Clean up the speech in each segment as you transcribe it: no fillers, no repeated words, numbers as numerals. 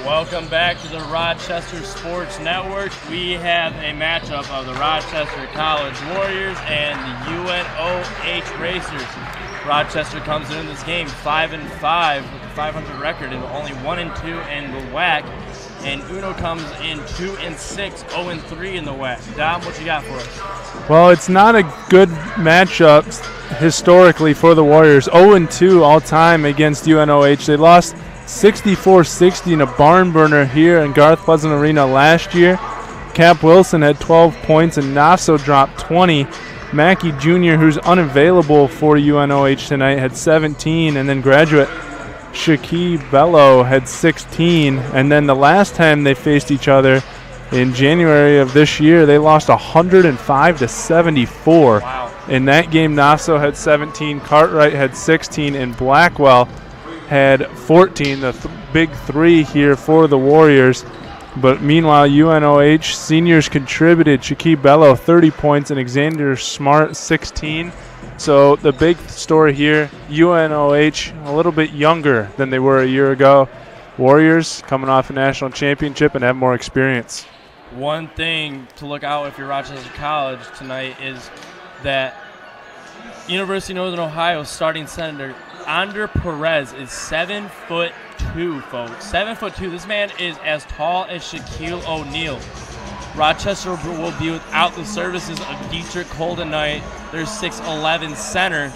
Welcome back to the Rochester Sports Network. We have a matchup of the Rochester College Warriors and the UNOH Racers. Rochester comes in this game 5-5 with a 500 record and only 1-2 in the WAC. And Uno comes in 2-6, 0-3 in the WAC. Dom, what you got for us? Well, it's not a good matchup historically for the Warriors. 0-2 all time against UNOH. They lost 64-60 in a barn burner here in Garth Pleasant Arena last year. Cap Wilson had 12 points and Nassau dropped 20. Mackey Jr., who's unavailable for UNOH tonight, had 17, and then graduate Shaquille Bello had 16. And then the last time they faced each other in January of this year, they lost 105-74. Wow. In that game, Nassau had 17, Cartwright had 16, and Blackwell had 14, the big three here for the Warriors. But meanwhile, UNOH seniors contributed. Shaquille Bello, 30 points, and Xander Smart, 16. So the big story here, UNOH a little bit younger than they were a year ago. Warriors coming off a national championship and have more experience. One thing to look out if you're Rochester College tonight is that University of Northern Ohio starting center Ander Perez is 7'2", folks. 7'2". This man is as tall as Shaquille O'Neal. Rochester will be without the services of Dietrich Holden Knight, their 6'11" center.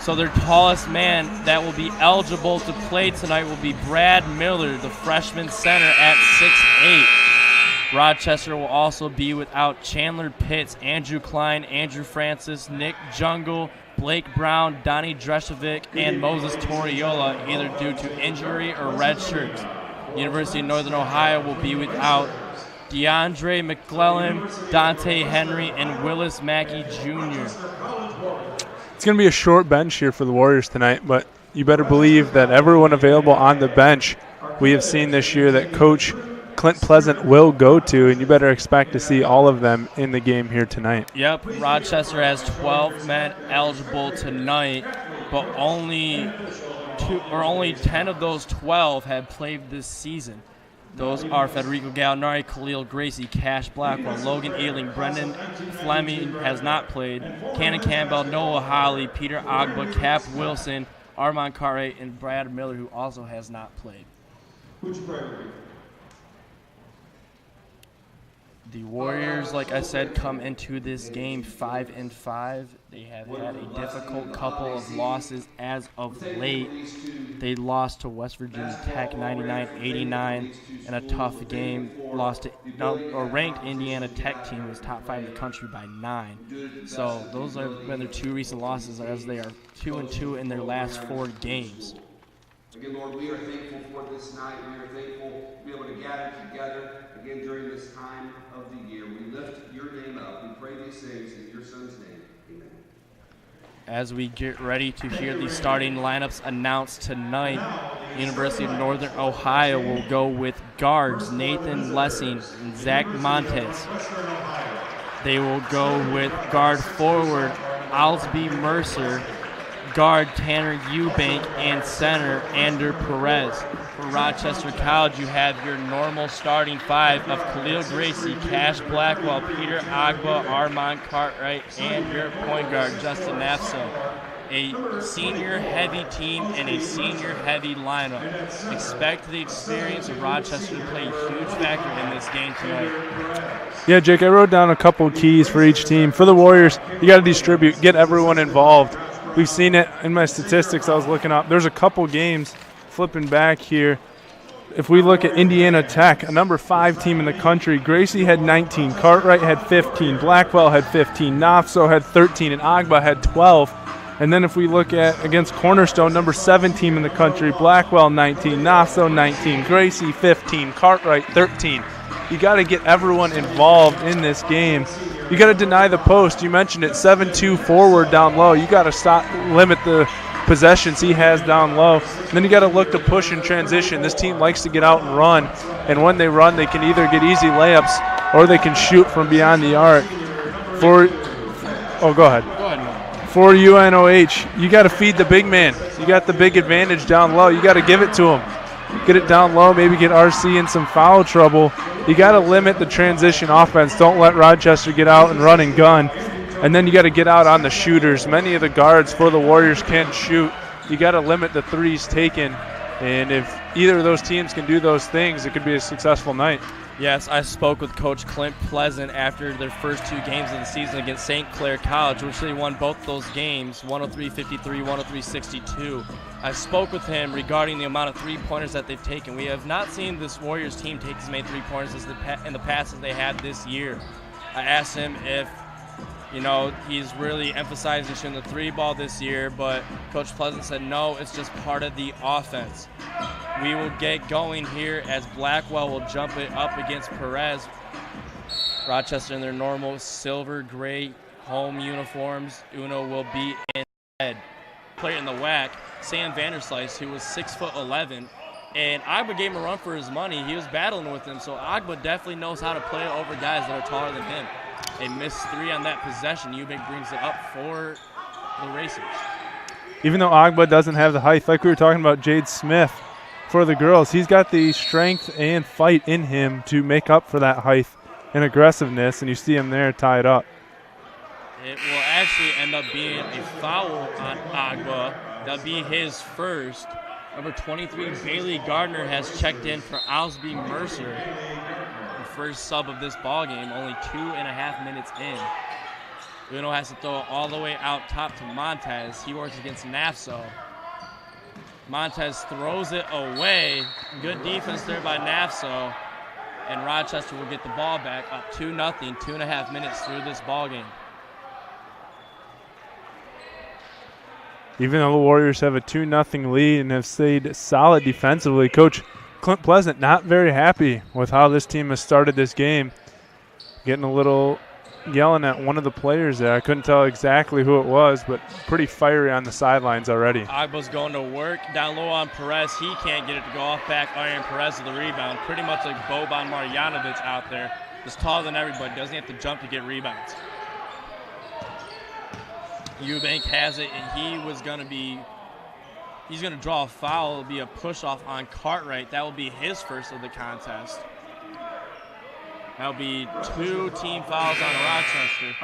So their tallest man that will be eligible to play tonight will be Brad Miller, the freshman center at 6'8". Rochester will also be without Chandler Pitts, Andrew Klein, Andrew Francis, Nick Jungle, Blake Brown, Donnie Dreshovic, and Moses Toriola, either due to injury or red shirts. University of Northern Ohio will be without DeAndre McClellan, Dante Henry, and Willis Mackey Jr. It's going to be a short bench here for the Warriors tonight, but you better believe that everyone available on the bench we have seen this year that Coach Clint Pleasant will go to, and you better expect to see all of them in the game here tonight. Yep, Rochester has 12 men eligible tonight, but only 10 of those 12 have played this season. Those are Federico Gallinari, Khalil Gracie, Cash Blackwell, Logan Ealing, Brendan Fleming has not played, Cannon Campbell, Noah Holly, Peter Agba, Cap Wilson, Armand Carre, and Brad Miller, who also has not played. The Warriors, like I said, come into this game 5-5. They have had a difficult couple of losses as of late. They lost to West Virginia Tech 99-89 in a tough game. Lost to a ranked Indiana Tech team who was top 5 in the country by 9. So those have been their two recent losses, as they are 2-2 in their last 4 games. Again, Lord, we are thankful for this night. We are thankful to be able to gather together again during this time of the year. We lift your name up. We pray these things in your Son's name. Amen. As we get ready to hear the starting lineups announced tonight, University of Northern Ohio will go with guards Nathan Lessing and Zach Montes. They will go with guard forward Alsby Mercer, guard Tanner Eubank, and center Ander Perez. For Rochester College, you have your normal starting 5 of Khalil Gracie, Cash Blackwell, Peter Agba, Armand Cartwright, and your point guard Justin Nafso. A senior-heavy team and a senior-heavy lineup. Expect the experience of Rochester to play a huge factor in this game tonight. Yeah, Jake, I wrote down a couple keys for each team. For the Warriors, you got to distribute, get everyone involved. We've seen it in my statistics I was looking up. There's a couple games flipping back here. If we look at Indiana Tech, a number 5 team in the country, Gracie had 19, Cartwright had 15, Blackwell had 15, Nafso had 13, and Agba had 12. And then if we look at against Cornerstone, number 7 team in the country, Blackwell 19, Nafso 19, Gracie 15, Cartwright 13. You got to get everyone involved in this game. You got to deny the post. You mentioned it, 7-2 forward down low. You got to limit the possessions he has down low. And then you got to look to push and transition. This team likes to get out and run. And when they run, they can either get easy layups or they can shoot from beyond the arc. Go ahead. For UNOH, you got to feed the big man. You got the big advantage down low. You got to give it to him. get it down low, maybe get RC in some foul trouble. You got to limit the transition offense. Don't let Rochester get out and run and gun. And then you got to get out on the shooters. Many of the guards for the Warriors can't shoot. You got to limit the threes taken. And if either of those teams can do those things, it could be a successful night. Yes, I spoke with Coach Clint Pleasant after their first 2 games of the season against St. Clair College, which they won both those games, 103-53, 103-62. I spoke with him regarding the amount of three-pointers that they've taken. We have not seen this Warriors team take as many three-pointers in the past as they had this year. I asked him if he's really emphasizing shooting the 3 ball this year, but Coach Pleasant said no, it's just part of the offense. We will get going here as Blackwell will jump it up against Perez. Rochester in their normal silver gray home uniforms. Uno will be in red. Player in the WAC, Sam Vanderslice, who was 6'11", and Agba gave him a run for his money. He was battling with him, so Agba definitely knows how to play over guys that are taller than him. A missed 3 on that possession. Eubank brings it up for the Racers. Even though Agba doesn't have the height, like we were talking about Jade Smith for the girls, he's got the strength and fight in him to make up for that height and aggressiveness, and you see him there tied up. It will actually end up being a foul on Agba. That'll be his first. Number 23, Bailey Gardner, has checked in for Osby Mercer. The first sub of this ball game, only 2.5 minutes in. Uno has to throw it all the way out top to Montez. He works against Nafso. Montez throws it away. Good defense there by Nafso. And Rochester will get the ball back up 2-0, 2.5 minutes through this ball game. Even though the Warriors have a 2-0 lead and have stayed solid defensively, Coach Clint Pleasant not very happy with how this team has started this game. Getting a little yelling at one of the players there. I couldn't tell exactly who it was, but pretty fiery on the sidelines already. Agba's going to work down low on Perez. He can't get it to go off back iron. Perez with the rebound. Pretty much like Boban Marjanovic out there. Just taller than everybody. Doesn't have to jump to get rebounds. Eubank has it, and he's going to draw a foul. It'll be a push-off on Cartwright. That will be his first of the contest. That'll be 2 team fouls on Rochester.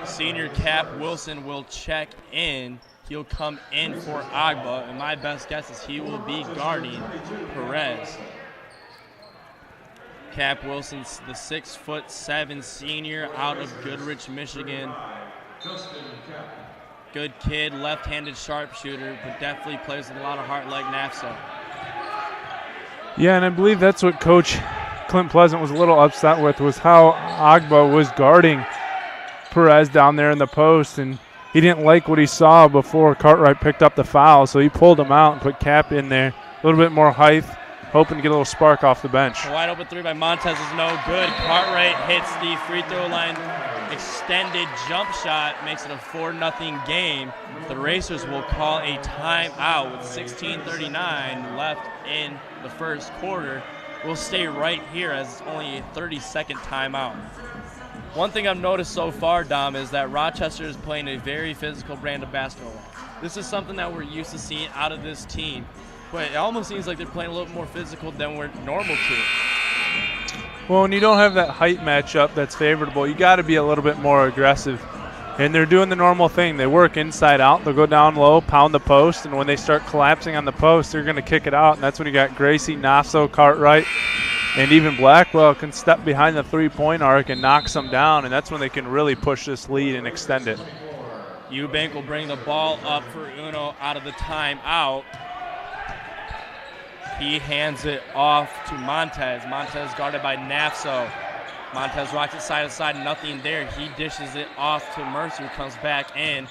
Senior Cap Wilson will check in. He'll come in for Agba, and my best guess is he will be guarding Perez. Cap Wilson's the 6'7" senior out of Goodrich, Michigan. Good kid, left-handed sharpshooter, but definitely plays with a lot of heart like Nafso. Yeah, and I believe that's what Coach Clint Pleasant was a little upset with, was how Agba was guarding Perez down there in the post, and he didn't like what he saw before Cartwright picked up the foul, so he pulled him out and put Cap in there. A little bit more height, hoping to get a little spark off the bench. A wide open 3 by Montez is no good. Cartwright hits the free throw line. Extended jump shot makes it a 4-0 game. The Racers will call a timeout with 16:39 left in the first quarter. We'll stay right here as it's only a 30-second timeout. One thing I've noticed so far, Dom, is that Rochester is playing a very physical brand of basketball. This is something that we're used to seeing out of this team, but it almost seems like they're playing a little more physical than we're normal to. Well, when you don't have that height matchup that's favorable, you got to be a little bit more aggressive. And they're doing the normal thing. They work inside out. They'll go down low, pound the post, and when they start collapsing on the post, they're going to kick it out. And that's when you got Gracie, Nafso, Cartwright, and even Blackwell can step behind the three-point arc and knock some down, and that's when they can really push this lead and extend it. Eubank will bring the ball up for Uno out of the timeout. He hands it off to Montez. Montez guarded by Nafso. Montez rocks it side to side, nothing there. He dishes it off to Mercer, who comes back in.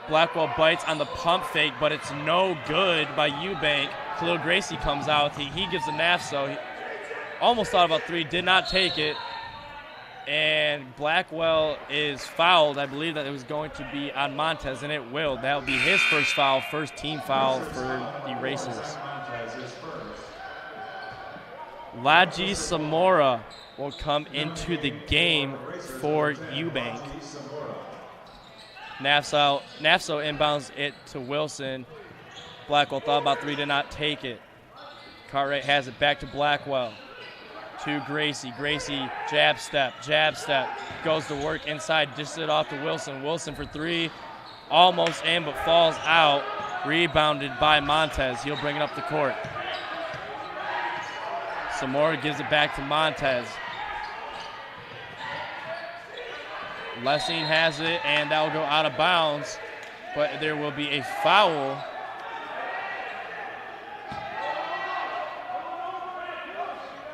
Blackwell bites on the pump fake, but it's no good by Eubank. Khalil Gracie comes out. He gives the Nafso. He almost thought about 3, did not take it. And Blackwell is fouled. I believe that it was going to be on Montez, and it will. That will be his first foul, first team foul for the Racers. Laji Samora will come into the game for Eubank. Nafso inbounds it to Wilson. Blackwell thought about 3, did not take it. Cartwright has it back to Blackwell. To Gracie. Gracie, jab step, goes to work inside, dishes it off to Wilson. Wilson for three, almost in, but falls out. Rebounded by Montez. He'll bring it up the court. Zamora gives it back to Montez. Lessing has it, and that will go out of bounds, but there will be a foul.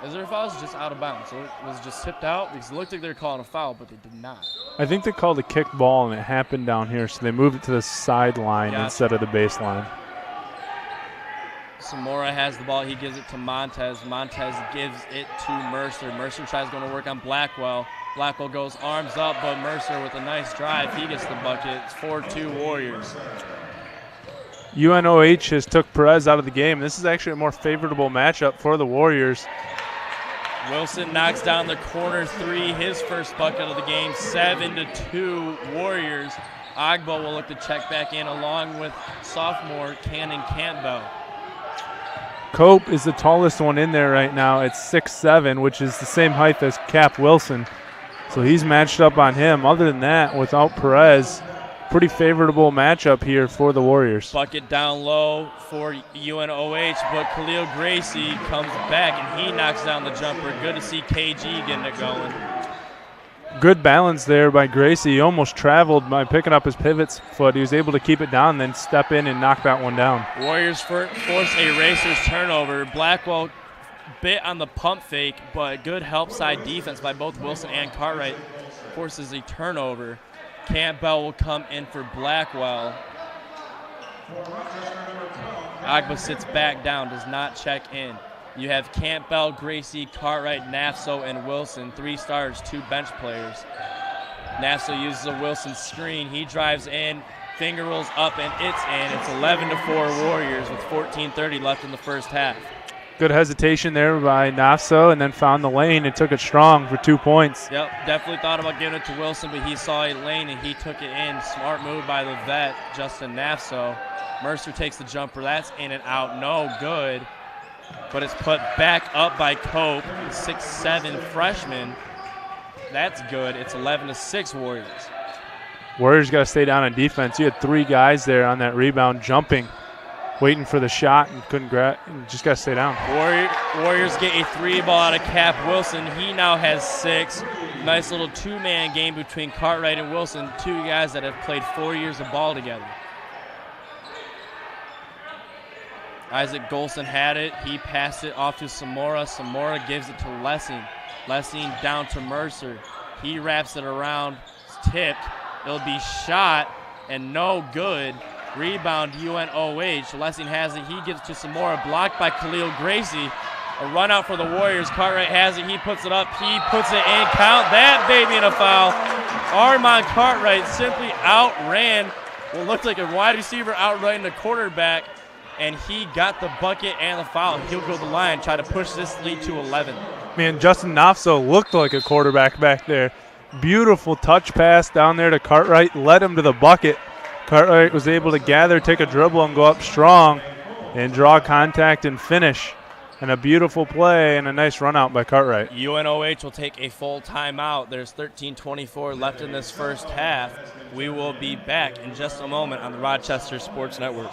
Is there a foul? It's just out of bounds. So it was just tipped out because it looked like they were calling a foul, but they did not. I think they called a kick ball, and it happened down here, so they moved it to the sideline instead of the baseline. Zamora has the ball. He gives it to Montez. Montez gives it to Mercer. Mercer tries going to work on Blackwell. Blackwell goes arms up, but Mercer with a nice drive. He gets the bucket. It's 4-2 Warriors. UNOH has took Perez out of the game. This is actually a more favorable matchup for the Warriors. Wilson knocks down the corner three, his first bucket of the game, 7-2 Warriors. Agbo will look to check back in along with sophomore Cannon Campbell. Cope is the tallest one in there right now at 6'7", which is the same height as Cap Wilson. So he's matched up on him. Other than that, without Perez, pretty favorable matchup here for the Warriors. Bucket down low for UNOH, but Khalil Gracie comes back and he knocks down the jumper. Good to see KG getting it going. Good balance there by Gracie. He almost traveled by picking up his pivot foot. He was able to keep it down, then step in and knock that one down. Warriors force a racer's turnover. Blackwell bit on the pump fake, but good help side defense by both Wilson and Cartwright forces a turnover. Campbell will come in for Blackwell. Agba sits back down, does not check in. You have Campbell, Gracie, Cartwright, Nafso, and Wilson. 3 starters, 2 bench players. Nafso uses a Wilson screen. He drives in, finger rolls up, and it's in. It's 11-4 Warriors with 14:30 left in the first half. Good hesitation there by Nafso, and then found the lane and took it strong for 2 points. Yep, definitely thought about giving it to Wilson, but he saw a lane and he took it in. Smart move by the vet, Justin Nafso. Mercer takes the jumper. That's in and out. No good. But it's put back up by Cope, 6'7" freshman. That's good. It's 11-6 Warriors. Warriors got to stay down on defense. You had 3 guys there on that rebound jumping, waiting for the shot and couldn't grab. Just got to stay down. Warriors get a 3 ball out of Cap Wilson. He now has 6. Nice little 2-man game between Cartwright and Wilson, 2 guys that have played 4 years of ball together. Isaac Golson had it. He passed it off to Samora. Samora gives it to Lessing. Lessing down to Mercer. He wraps it around. It's tipped. It'll be shot and no good. Rebound UNOH. Lessing has it. He gives it to Samora. Blocked by Khalil Gracie. A run out for the Warriors. Cartwright has it. He puts it up. He puts it in. Count that baby in a foul. Armand Cartwright simply outran what looked like a wide receiver outrunning the quarterback. And he got the bucket and the foul. He'll go to the line, try to push this lead to 11. Man, Justin Nafso looked like a quarterback back there. Beautiful touch pass down there to Cartwright, led him to the bucket. Cartwright was able to gather, take a dribble, and go up strong and draw contact and finish. And a beautiful play and a nice run out by Cartwright. UNOH will take a full timeout. There's 13:24 left in this first half. We will be back in just a moment on the Rochester Sports Network.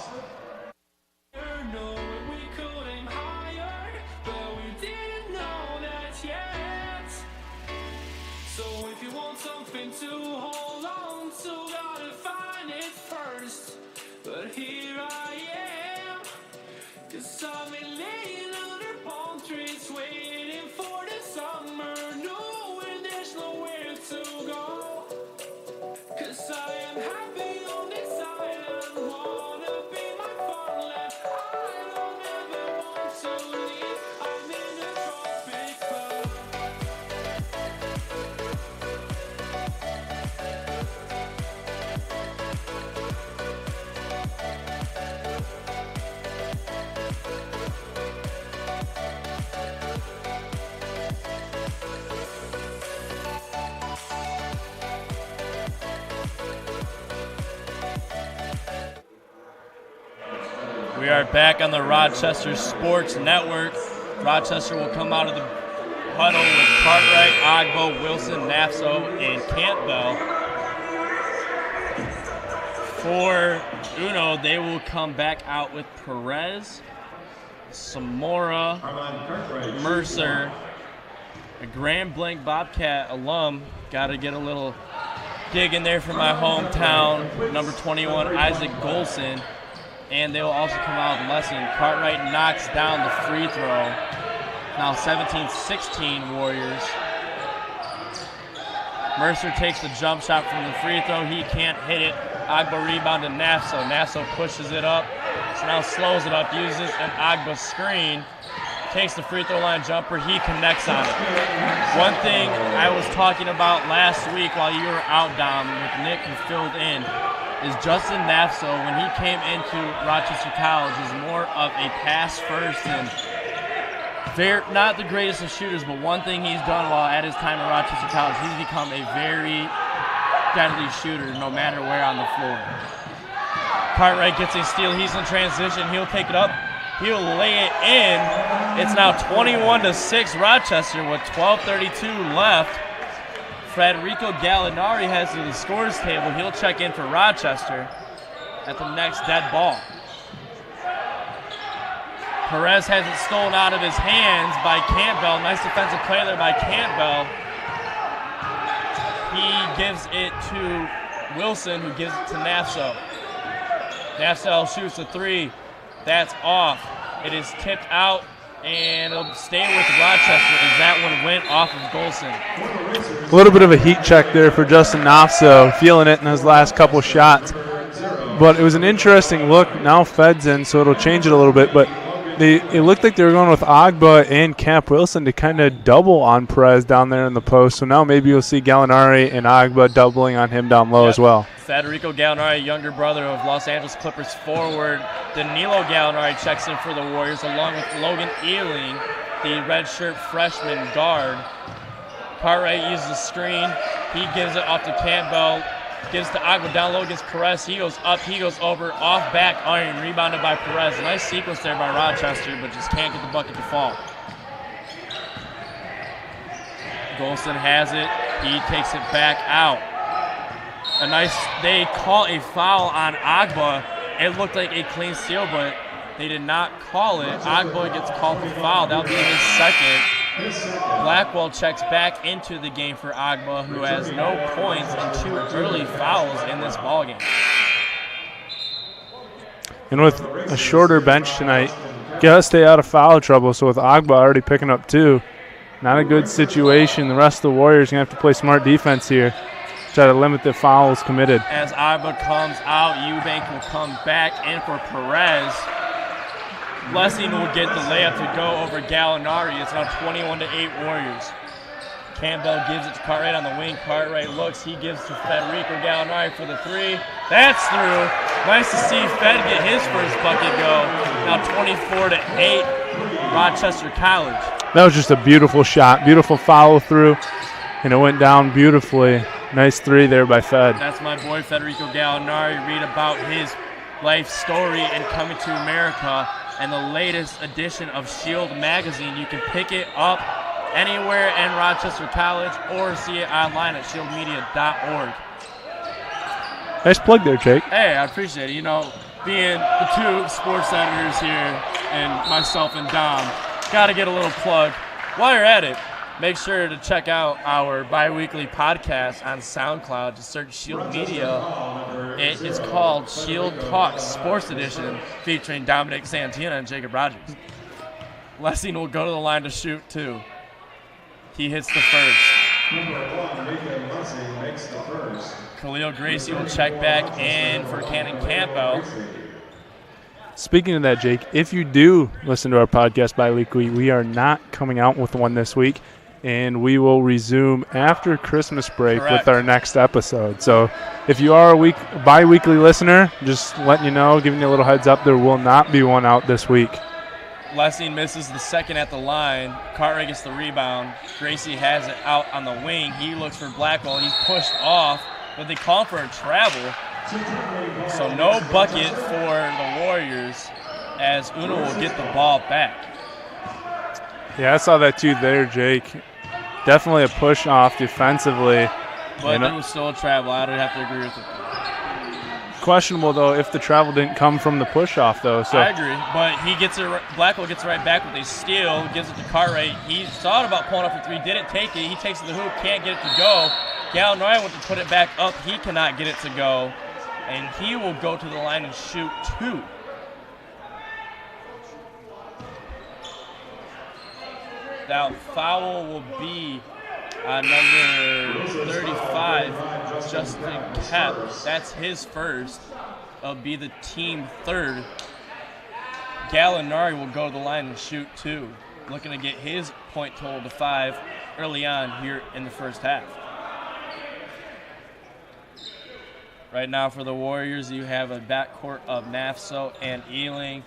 I am happy on this island, wanna be We are back on the Rochester Sports Network. Rochester will come out of the huddle with Cartwright, Ogbo, Wilson, Nafso, and Campbell. For Uno, they will come back out with Perez, Samora, Mercer, a Grand Blanc Bobcat alum. Got to get a little dig in there for my hometown, number 21, Isaac Golson. And they will also come out with Lessing. Cartwright knocks down the free throw. Now 17-16 Warriors. Mercer takes the jump shot from the free throw. He can't hit it. Ogbo rebound to Nafso. Nafso pushes it up. So now slows it up, uses an Ogbo screen. Takes the free throw line jumper. He connects on it. One thing I was talking about last week while you were out, Dom, with Nick who filled in, is Justin Nafso, when he came into Rochester College, is more of a pass first and not the greatest of shooters, but one thing he's done while at his time at Rochester College, he's become a very deadly shooter no matter where on the floor. Cartwright gets a steal. He's in transition. He'll take it up. He'll lay it in. It's now 21-6 Rochester with 12:32 left. Federico Gallinari heads to the scores table. He'll check in for Rochester at the next dead ball. Perez has it stolen out of his hands by Campbell. Nice defensive play there by Campbell. He gives it to Wilson, who gives it to Nafso. Nafso shoots a three. That's off. It is tipped out, and it'll stay with Rochester as that one went off of Golson. A little bit of a heat check there for Justin Nafso, feeling it in his last couple shots. But it was an interesting look. Now Fed's in, so it'll change it a little bit. But it looked like they were going with Ogba and Camp Wilson to kind of double on Perez down there in the post. So now maybe you'll see Gallinari and Ogba doubling on him down low as well. Federico Gallinari, younger brother of Los Angeles Clippers forward Danilo Gallinari, checks in for the Warriors, along with Logan Ealing, the redshirt freshman guard. Cartwright uses the screen. He gives it off to Campbell. Gives to Ogba down low against Perez. He goes up, he goes over, off back iron, rebounded by Perez. Nice sequence there by Rochester, but just can't get the bucket to fall. Golson has it. He takes it back out. They call a foul on Ogba. It looked like a clean steal, but they did not call it. Ogba gets called for foul. That'll be his second. Blackwell checks back into the game for Ogba, who has no points and 2 early fouls in this ballgame. And with a shorter bench tonight, gotta stay out of foul trouble. So with Ogba already picking up 2, not a good situation. The rest of the Warriors gonna have to play smart defense here, try to limit the fouls committed. As Ogba comes out, Eubank will come back in for Perez. Blessing will get the layup to go over Gallinari. It's now 21-8 Warriors. Campbell gives it to Cartwright on the wing. Cartwright looks. He gives to Federico Gallinari for the 3. That's through. Nice to see Fed get his first bucket go. Now 24-8 Rochester College. That was just a beautiful shot. Beautiful follow through, and it went down beautifully. Nice 3 there by Fed. That's my boy Federico Gallinari. Read about his life story and coming to America and the latest edition of Shield magazine. You can pick it up anywhere in Rochester College or see it online at shieldmedia.org. Nice plug there, Jake. Hey, I appreciate it. You know, being the 2 sports editors here and myself and Dom, got to get a little plug. While you're at it, make sure to check out our bi-weekly podcast on SoundCloud. Just search Shield Media. It is called Shield Talks Sports Edition, featuring Dominic Santina and Jacob Rogers. Lessing will go to the line to shoot 2. He hits the first. Khalil Gracie will check back in for Cannon Campbell. Speaking of that, Jake, if you do listen to our podcast bi-weekly, we are not coming out with one this week, and we will resume after Christmas break with our next episode. So if you are a bi-weekly listener, just letting you know, giving you a little heads up, there will not be one out this week. Lessing misses the second at the line. Cartwright gets the rebound. Gracie has it out on the wing. He looks for Blackwell. He's pushed off, but they call for a travel. So no bucket for the Warriors. as Uno will get the ball back. Yeah, I saw that too there, Jake. Definitely a push off defensively. But there was still a travel. I don't have to agree with it. Questionable, though, if the travel didn't come from the push off, though. So I agree, but he gets it. Blackwell gets it right back with a steal, gives it to Cartwright. He thought about pulling up for three, didn't take it. He takes it to the hoop, can't get it to go. Gallinari went to put it back up. He cannot get it to go, and he will go to the line and shoot two. Now, foul will be on number 35, Justin Kep. That's his first. It'll be the team third. Gallinari will go to the line and shoot two, looking to get his point total to 5 early on here in the first half. Right now for the Warriors, you have a backcourt of Nafso and Ealing,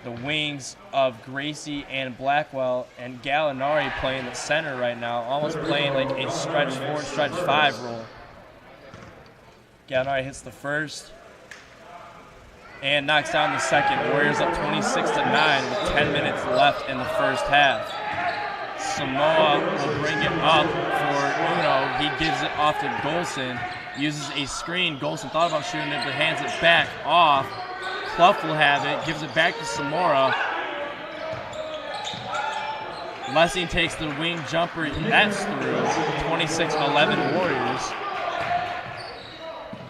the wings of Gracie and Blackwell, and Gallinari playing the center right now, almost playing like a stretch 4, stretch 5 role. Gallinari hits the first and knocks down the second. Warriors up 26-9 with 10 minutes left in the first half. Samoa will bring it up for Uno. He gives it off to Golson. Uses a screen. Golson thought about shooting it, but hands it back off. Clough will have it, gives it back to Samora. Lessing takes the wing jumper, that's through. 26-11 Warriors.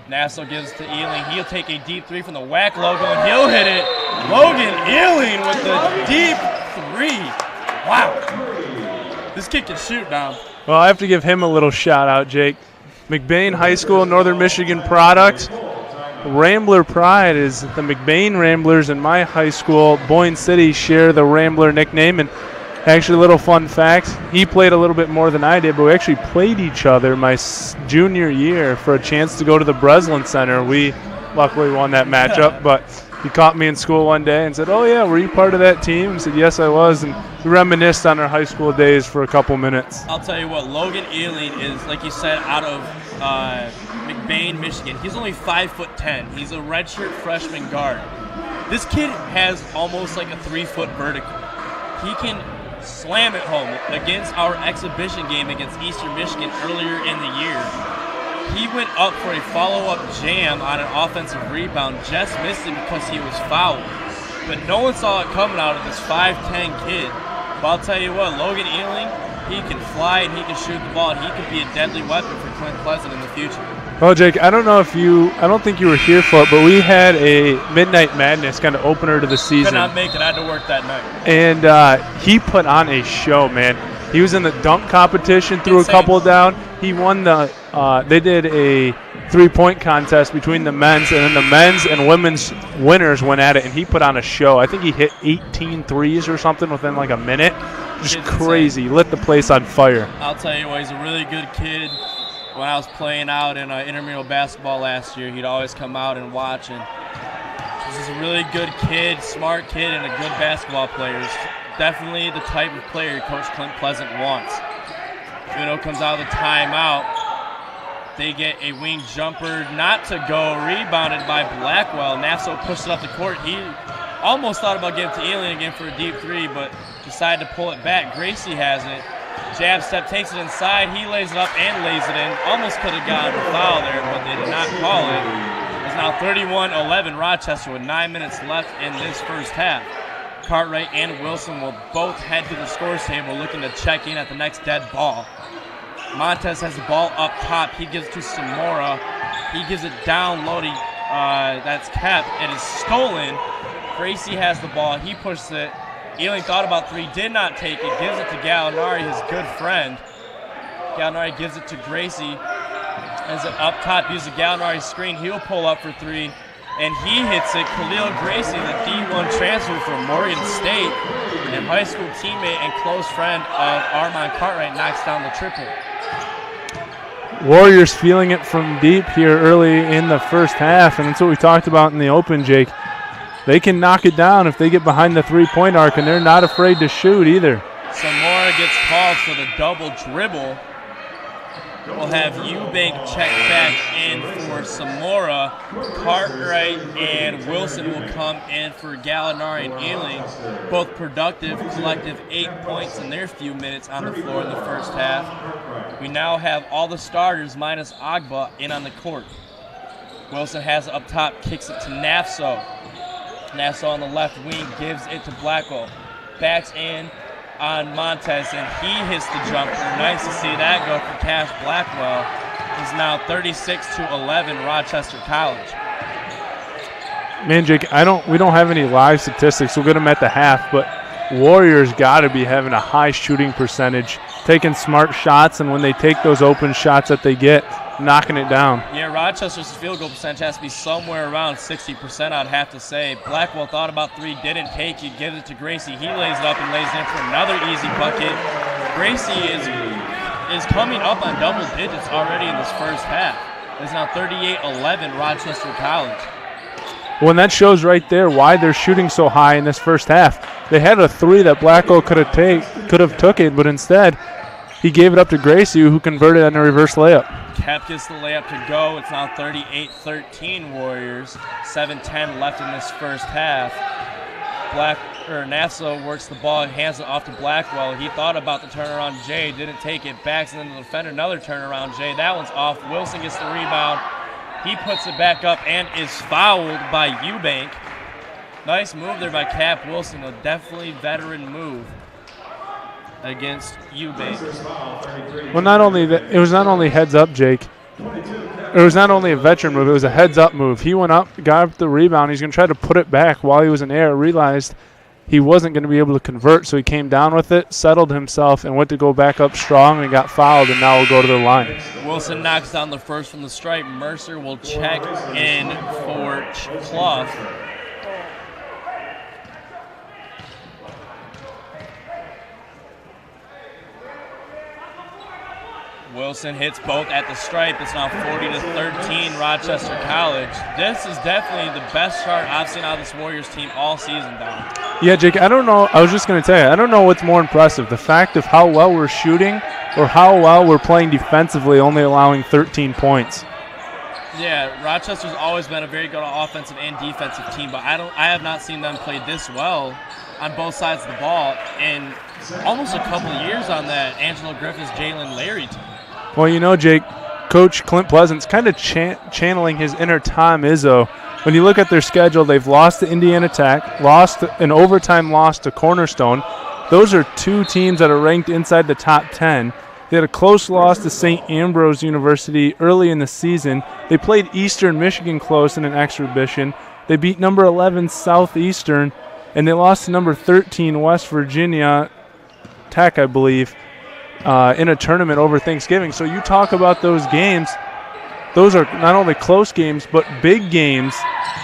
Nassau gives to Ealing. He'll take a deep three from the WAC logo, and he'll hit it. Logan Ealing with the deep three. Wow. This kid can shoot now. Well, I have to give him a little shout out, Jake. McBain High School, Northern Michigan product. Rambler pride is the McBain Ramblers, and my high school, Boyne City, share the Rambler nickname. And actually, a little fun fact, he played a little bit more than I did, but we actually played each other my junior year for a chance to go to the Breslin Center. We luckily won that matchup, but he caught me in school one day and said, "Oh yeah, were you part of that team?" I said, "Yes, I was," and we reminisced on our high school days for a couple minutes. I'll tell you what, Logan Ealing is, like you said, out of McBain, Michigan. He's only 5'10". He's a redshirt freshman guard. This kid has almost like a 3-foot vertical. He can slam it home. Against our exhibition game against Eastern Michigan earlier in the year, he went up for a follow-up jam on an offensive rebound, just missed it because he was fouled. But no one saw it coming out of this 5'10" kid. But I'll tell you what, Logan Ealing, he can fly and he can shoot the ball, and he could be a deadly weapon for Clint Pleasant in the future. Well, Jake, I don't think you were here for it, but we had a Midnight Madness kind of opener to the season. Could not make it. I had to work that night. And he put on a show, man. He was in the dunk competition, threw a couple down. He won the they did a 3-point contest between the men's, and then the men's and women's winners went at it, and he put on a show. I think he hit 18 threes or something within like a minute. Just crazy. Insane. Lit the place on fire. I'll tell you what, he's a really good kid. When I was playing out in intramural basketball last year, he'd always come out and watch. And he's a really good kid, smart kid, and a good basketball player. He's definitely the type of player Coach Clint Pleasant wants. Uno comes out of the timeout. They get a wing jumper, not to go, rebounded by Blackwell. Nassau pushed it up the court. He almost thought about giving it to Ealing again for a deep three, but decided to pull it back. Gracie has it. Jab step, takes it inside. He lays it up and lays it in. Almost could have gotten a foul there, but they did not call it. It's now 31-11 Rochester with 9 minutes left in this first half. Cartwright and Wilson will both head to the scores table looking to check in at the next dead ball. Montez has the ball up top. He gives it to Samora. He gives it down low to that's kept. It is stolen. Gracie has the ball. He pushes it. Ealing thought about three, did not take it. Gives it to Gallinari, his good friend. Gallinari gives it to Gracie. As it up top, uses the Gallinari screen. He'll pull up for three, and he hits it. Khalil Gracie, the D1 transfer from Morgan State, and high school teammate and close friend of Armand Cartwright, knocks down the triple. Warriors feeling it from deep here early in the first half, and that's what we talked about in the open, Jake. They can knock it down if they get behind the three-point arc, and they're not afraid to shoot either. Samora gets called for the double dribble. We'll have Eubank check back in for Samora. Cartwright and Wilson will come in for Gallinari and Ealing. Both productive, collective 8 points in their few minutes on the floor in the first half. We now have all the starters minus Agba in on the court. Wilson has it up top, kicks it to Nafso. Nafso on the left wing gives it to Blackwell. Backs in on Montez, and he hits the jumper. Nice to see that go for Cash Blackwell. It's now 36-11 Rochester College. Man, Jake, we don't have any live statistics. We'll get them at the half, but Warriors got to be having a high shooting percentage, taking smart shots, and when they take those open shots that they get, knocking it down. Yeah, Rochester's field goal percentage has to be somewhere around 60%, I'd have to say. Blackwell thought about three, didn't take it, gives it to Gracie. He lays it up and lays it in for another easy bucket. Gracie is coming up on double digits already in this first half. It's now 38-11 Rochester College. Well, and that shows right there why they're shooting so high in this first half. They had a three that Blackwell could have took it, but instead he gave it up to Gracie, who converted on a reverse layup. Kep gets the layup to go. It's now 38-13 Warriors. 7:10 left in this first half. Nafso works the ball, hands it off to Blackwell. He thought about the turnaround. Jay didn't take it. Backs into the defender. Another turnaround. Jay, that one's off. Wilson gets the rebound. He puts it back up and is fouled by Eubank. Nice move there by Cap Wilson. A definitely veteran move against Eubank. Well, it was not only heads up, Jake. It was not only a veteran move, it was a heads up move. He went up, got up the rebound. He's going to try to put it back while he was in air, realized he wasn't going to be able to convert, so he came down with it, settled himself, and went to go back up strong and got fouled, and now will go to the line. Wilson knocks down the first from the stripe. Mercer will check in for Clough. Wilson hits both at the stripe. It's now 40-13 Rochester College. This is definitely the best start I've seen out of this Warriors team all season, Don. Yeah, Jake, I don't know. I was just going to tell you, I don't know what's more impressive, the fact of how well we're shooting or how well we're playing defensively, only allowing 13 points. Yeah, Rochester's always been a very good offensive and defensive team, but I have not seen them play this well on both sides of the ball in almost a couple of years on that Angelo Griffiths, Jalen Larry team. Well, you know, Jake, Coach Clint Pleasant's kind of channeling his inner Tom Izzo. When you look at their schedule, they've lost to Indiana Tech, lost an overtime loss to Cornerstone. Those are two teams that are ranked inside the top 10. They had a close loss to St. Ambrose University early in the season. They played Eastern Michigan close in an exhibition. They beat number 11 Southeastern, and they lost to number 13 West Virginia Tech, I believe, in a tournament over Thanksgiving. So you talk about those games. Those are not only close games, but big games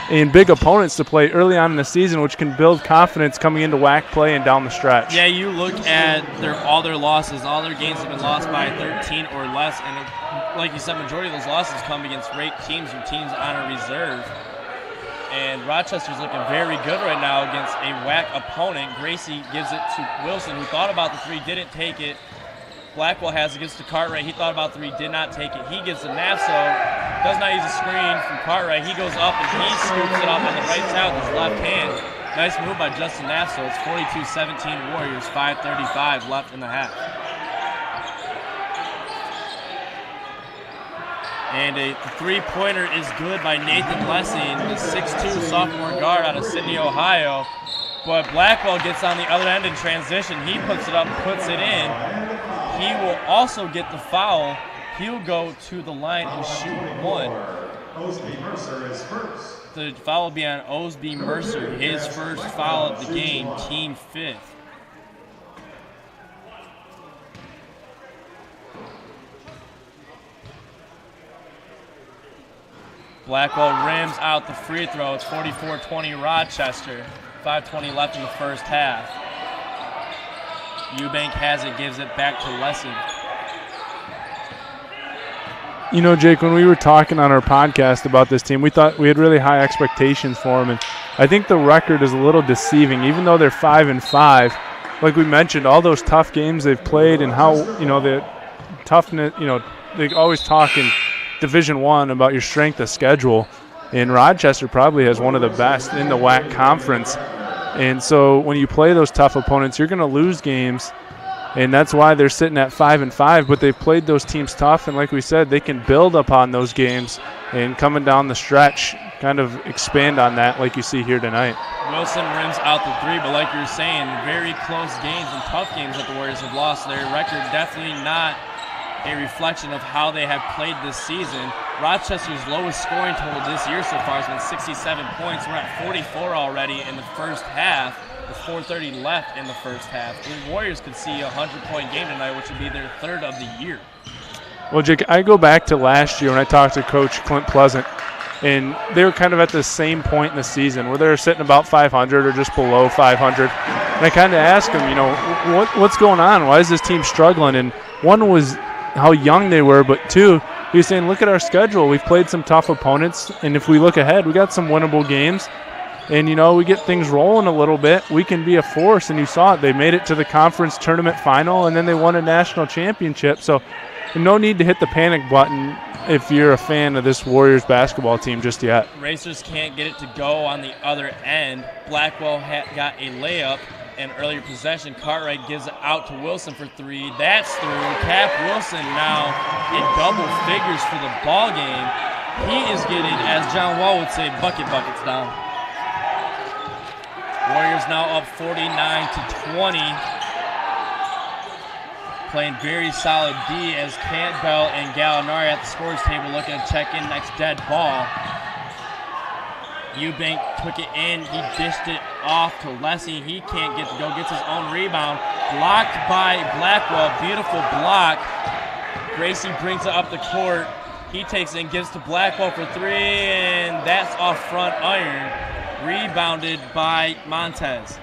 and big opponents to play early on in the season, which can build confidence coming into WAC play and down the stretch. Yeah, you look at all their losses. All their games have been lost by 13 or less. And like you said, majority of those losses come against ranked teams or teams on a reserve. And Rochester's looking very good right now against a WAC opponent. Gracie gives it to Wilson, who thought about the three, didn't take it. Blackwell has it, gives to Cartwright. He thought about three, did not take it. He gives to Nafso, does not use a screen from Cartwright. He goes up and he scoops it up on the right side with his left hand. Nice move by Justin Nafso. It's 42-17 Warriors, 5:35 left in the half. And a three-pointer is good by Nathan Lessing, the 6'2 sophomore guard out of Sydney, Ohio. But Blackwell gets on the other end in transition. He puts it up, puts it in. He will also get the foul. He'll go to the line and shoot one. Osby Mercer is first. The foul will be on Osby Mercer, his first foul of the game, team fifth. Blackwell rims out the free throw. It's 44-20 Rochester. 5:20 left in the first half. Eubank has it, gives it back to Lessing. You know, Jake, when we were talking on our podcast about this team, we thought we had really high expectations for them, and I think the record is a little deceiving. Even though they're 5-5, like we mentioned, all those tough games they've played and how, you know, the toughness, you know, they always talk in Division I about your strength of schedule, and Rochester probably has one of the best in the WAC conference. And so when you play those tough opponents, you're going to lose games, and that's why they're sitting at 5-5. But they've played those teams tough, and like we said, they can build upon those games and coming down the stretch, kind of expand on that like you see here tonight. Wilson rims out the three, but like you're saying, very close games and tough games that the Warriors have lost. Their record definitely not a reflection of how they have played this season. Rochester's lowest scoring total this year so far has been 67 points. We're at 44 already in the first half, with 4:30 left in the first half. The Warriors could see a 100-point game tonight, which would be their third of the year. Well, Jake, I go back to last year when I talked to Coach Clint Pleasant, and they were kind of at the same point in the season where they were sitting about 500 or just below 500. And I kind of asked them, what's going on? Why is this team struggling? And one was how young they were, but two, he was saying, look at our schedule. We've played some tough opponents, and if we look ahead, we got some winnable games. And, we get things rolling a little bit. We can be a force, and you saw it. They made it to the conference tournament final, and then they won a national championship. So no need to hit the panic button if you're a fan of this Warriors basketball team just yet. Racers can't get it to go on the other end. Blackwell got a layup, an earlier possession. Cartwright gives it out to Wilson for three. That's through. Cap Wilson now in double figures for the ball game. He is getting, as John Wall would say, buckets down. Warriors now up 49-20. Playing very solid D as Campbell and Gallinari at the scores table looking to check in next dead ball. Eubank took it in. He dished it off to Leslie. He can't get to go. Gets his own rebound. Blocked by Blackwell. Beautiful block. Gracie brings it up the court. He takes it and gives to Blackwell for three, and that's off front iron. Rebounded by Montez.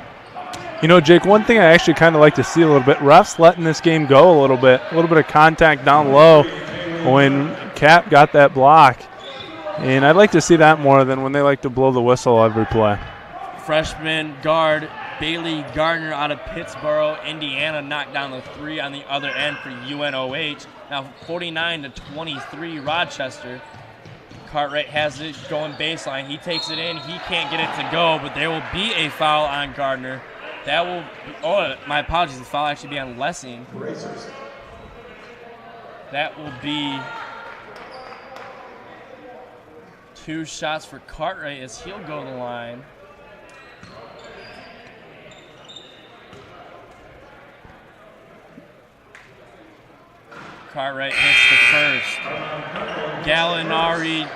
Jake, one thing I actually kind of like to see a little bit, refs letting this game go a little bit of contact down low when Cap got that block. And I'd like to see that more than when they like to blow the whistle every play. Freshman guard Bailey Gardner out of Pittsburgh, Indiana, knocked down the three on the other end for UNOH. Now 49-23 Rochester. Cartwright has it going baseline. He takes it in. He can't get it to go, but there will be a foul on Gardner. That will my apologies. The foul actually be on Lessing. That will be 2 shots for Cartwright as he'll go to the line. Cartwright hits the first. Gallinari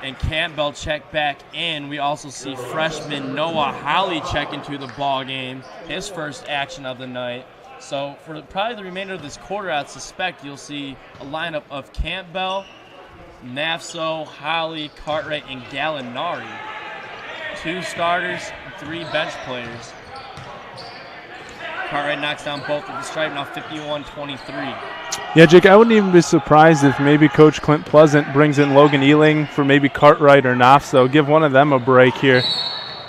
and Campbell check back in. We also see freshman Noah Holly check into the ball game, his first action of the night. So for probably the remainder of this quarter, I'd suspect you'll see a lineup of Campbell, Nafso, Holly, Cartwright, and Gallinari. 2 starters, 3 bench players. Cartwright knocks down both of the stripe, now 51-23. Yeah, Jake, I wouldn't even be surprised if maybe Coach Clint Pleasant brings in Logan Ealing for maybe Cartwright or Nafso. Give one of them a break here.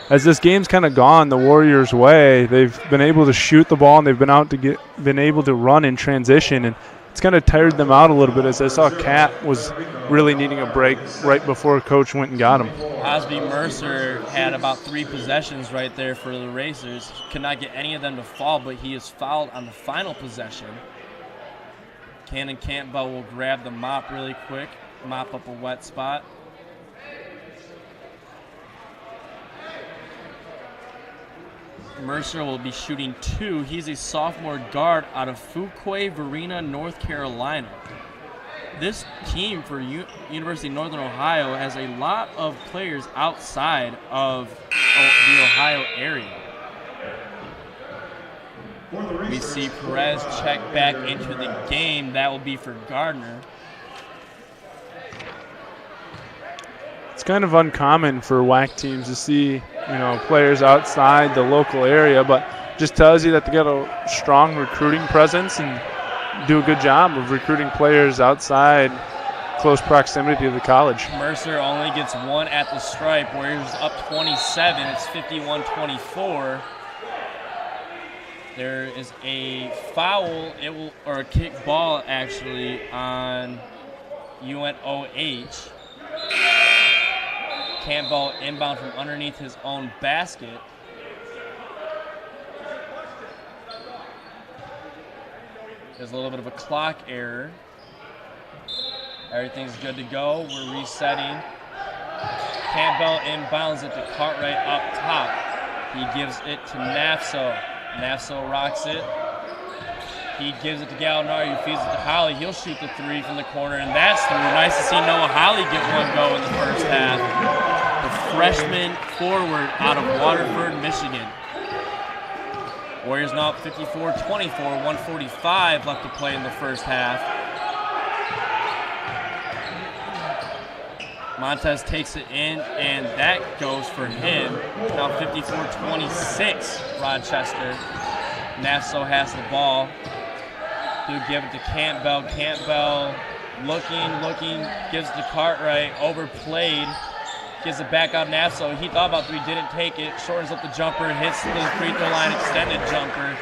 As this game's kind of gone the Warriors' way, they've been able to shoot the ball and they've been able to run in transition, and it's kind of tired them out a little bit. As I saw, Cat was really needing a break right before Coach went and got him. Osby Mercer had about 3 possessions right there for the Racers. Could not get any of them to fall, but he is fouled on the final possession. Cannon Campbell will grab the mop really quick, mop up a wet spot. Mercer will be shooting 2. He's a sophomore guard out of Fuquay Varina, North Carolina. This team for University of Northern Ohio has a lot of players outside of the Ohio area. We see Perez check back into the game. That will be for Gardner. It's kind of uncommon for WAC teams to see, players outside the local area, but just tells you that they got a strong recruiting presence and do a good job of recruiting players outside close proximity to the college. Mercer only gets 1 at the stripe. Warriors up 27. It's 51-24. There is a foul, or a kick ball actually, on UNOH. Campbell inbound from underneath his own basket. There's a little bit of a clock error. Everything's good to go. We're resetting. Campbell inbounds it to Cartwright up top. He gives it to Nafso. Nafso rocks it. He gives it to Gallinari, who feeds it to Holly. He'll shoot the three from the corner, and that's through. Nice to see Noah Holly get one go in the first half. The freshman forward out of Waterford, Michigan. Warriors now up 54-24, 1:45 left to play in the first half. Montez takes it in, and that goes for him. Now 54-26, Rochester. Nafso has the ball. He'll give it to Campbell. Campbell looking, gives it to Cartwright, overplayed. Gives it back out Nafso. He thought about three, didn't take it. Shortens up the jumper, hits the free throw line, extended jumper.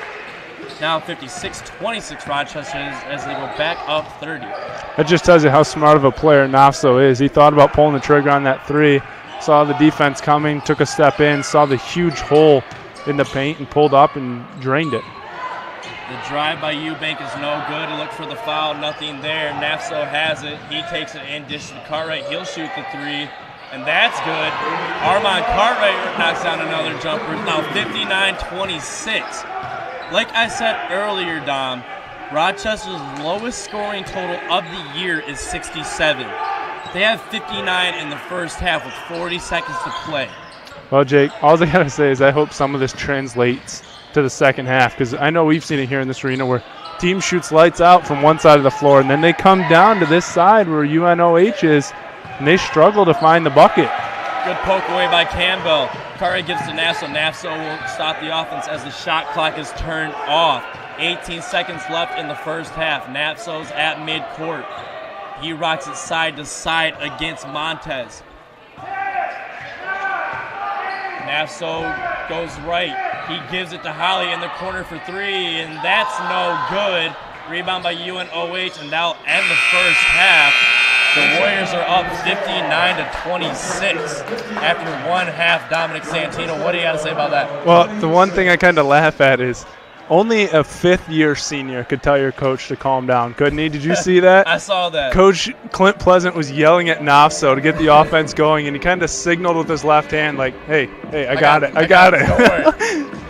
Now 56-26 Rochester as they go back up 30. That just tells you how smart of a player Nafso is. He thought about pulling the trigger on that three, saw the defense coming, took a step in, saw the huge hole in the paint and pulled up and drained it. The drive by Eubank is no good. He looked for the foul, nothing there. Nafso has it. He takes it in, dishes to Cartwright. He'll shoot the three, and that's good. Armand Cartwright knocks down another jumper. It's now 59-26. Like I said earlier, Dom, Rochester's lowest scoring total of the year is 67. They have 59 in the first half with 40 seconds to play. Well, Jake, all I got to say is I hope some of this translates to the second half, because I know we've seen it here in this arena where team shoots lights out from one side of the floor, and then they come down to this side where UNOH is, and they struggle to find the bucket. Good poke away by Campbell. Cartwright gives to Nafso. Nafso will stop the offense as the shot clock is turned off. 18 seconds left in the first half. Nafso's at midcourt. He rocks it side to side against Montez. Nafso goes right. He gives it to Holly in the corner for three, and that's no good. Rebound by UNOH, and that'll end the first half. The Warriors are up 59-26 after one half. Dominic Santino, what do you got to say about that? Well, the one thing I kind of laugh at is only a fifth-year senior could tell your coach to calm down, couldn't he? Did you see that? I saw that. Coach Clint Pleasant was yelling at Nafso to get the offense going, and he kind of signaled with his left hand like, hey, I got it. Don't worry.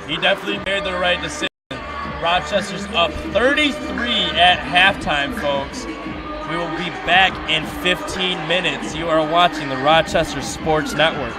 He definitely made the right decision. Rochester's up 33 at halftime, folks. We will be back in 15 minutes. You are watching the Rochester Sports Network.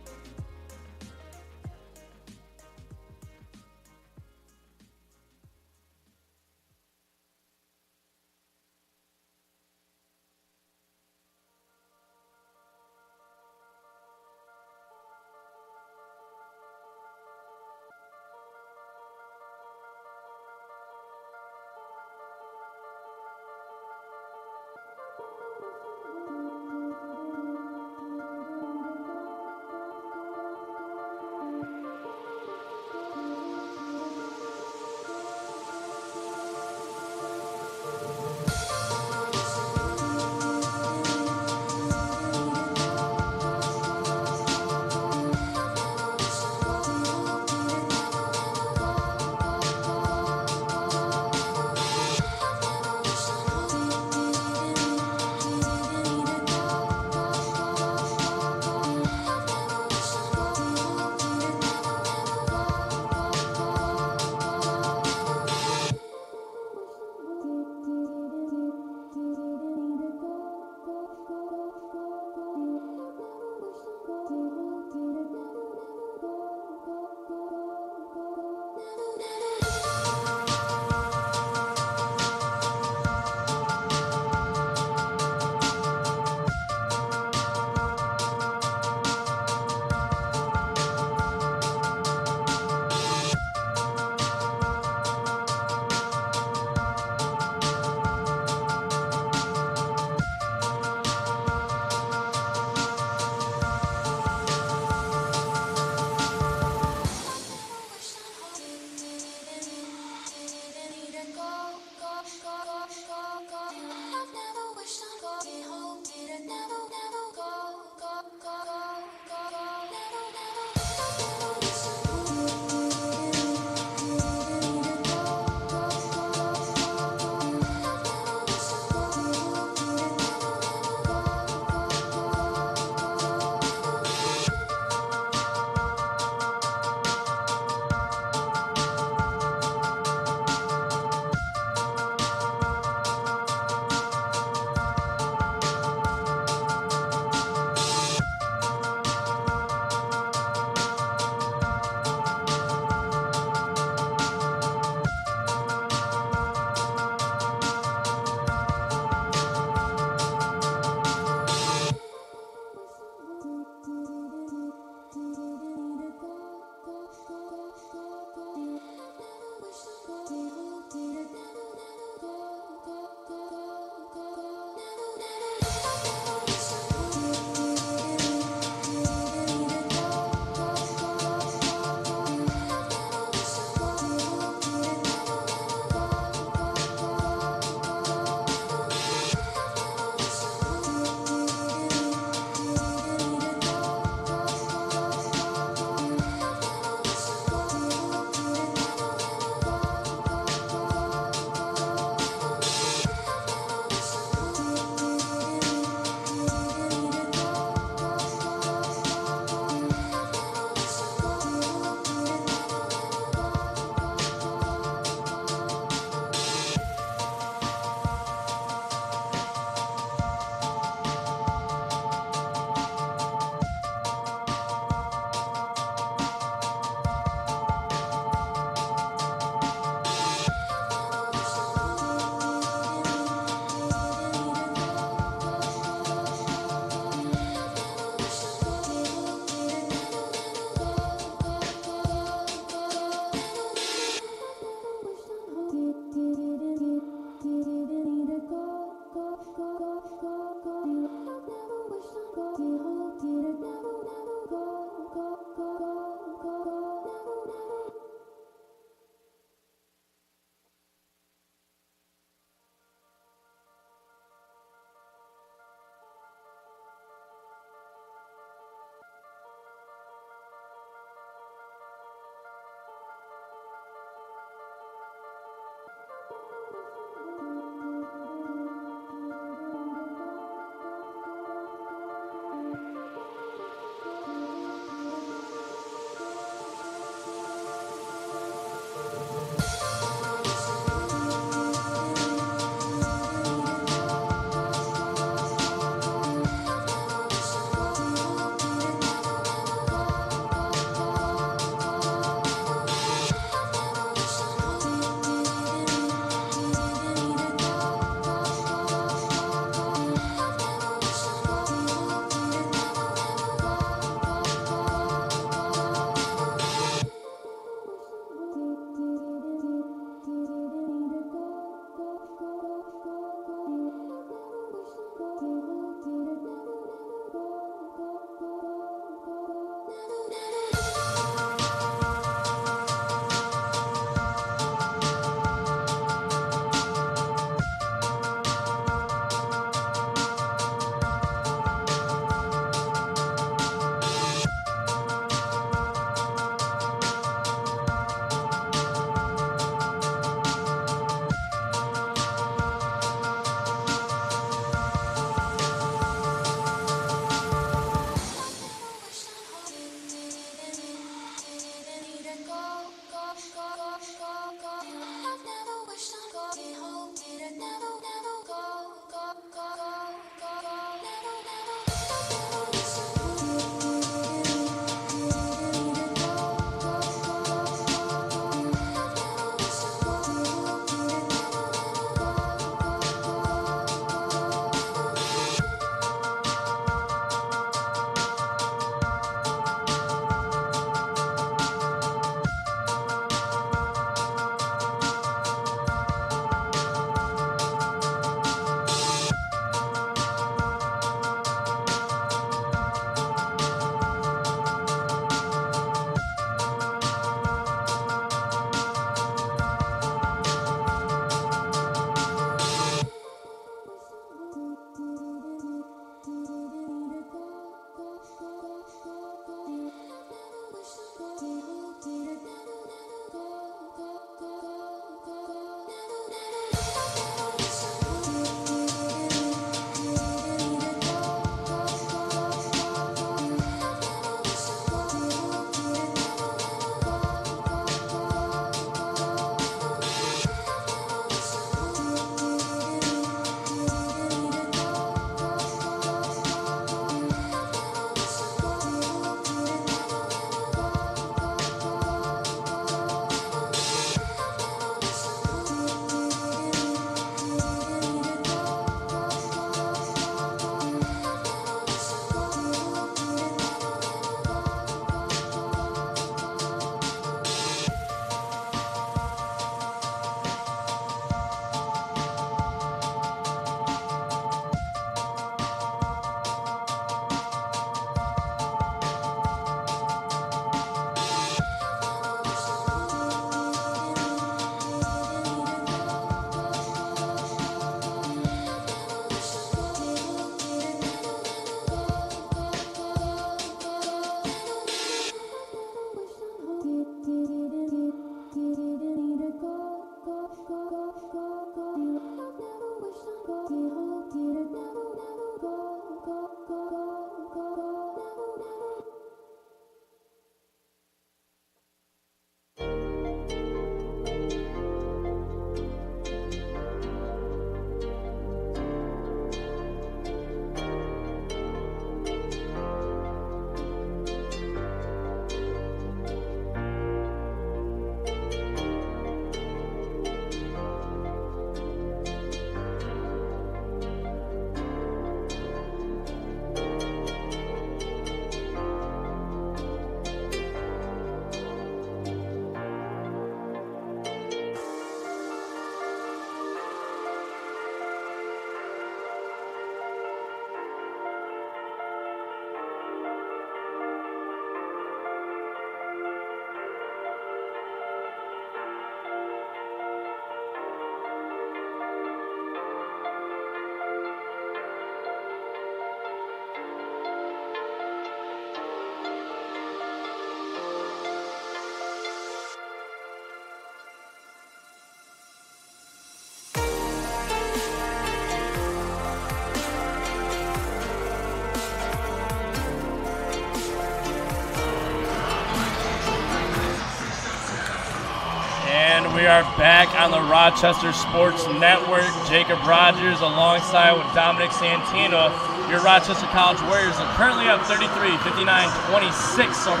are back on the Rochester Sports Network. Jacob Rogers alongside with Dominic Santino. Your Rochester College Warriors are currently up 33, 59-26 over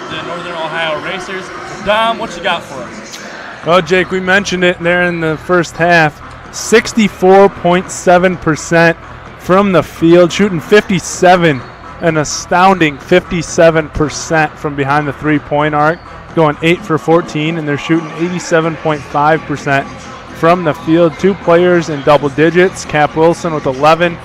the Northern Ohio Racers. Dom, what you got for us? Well, Jake, we mentioned it there in the first half. 64.7% from the field, shooting 57, an astounding 57% from behind the three-point arc, going 8 for 14, and they're shooting 87.5% from the field. 2 players in double digits, Cap Wilson with 11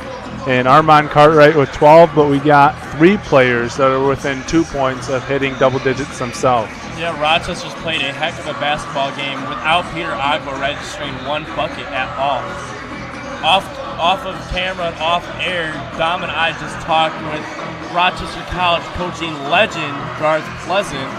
and Armand Cartwright with 12, but we got 3 players that are within 2 points of hitting double digits themselves. Yeah, Rochester's played a heck of a basketball game without Peter Agbo registering 1 bucket at all. Off of camera and off air, Dom and I just talked with Rochester College coaching legend Garth Pleasant.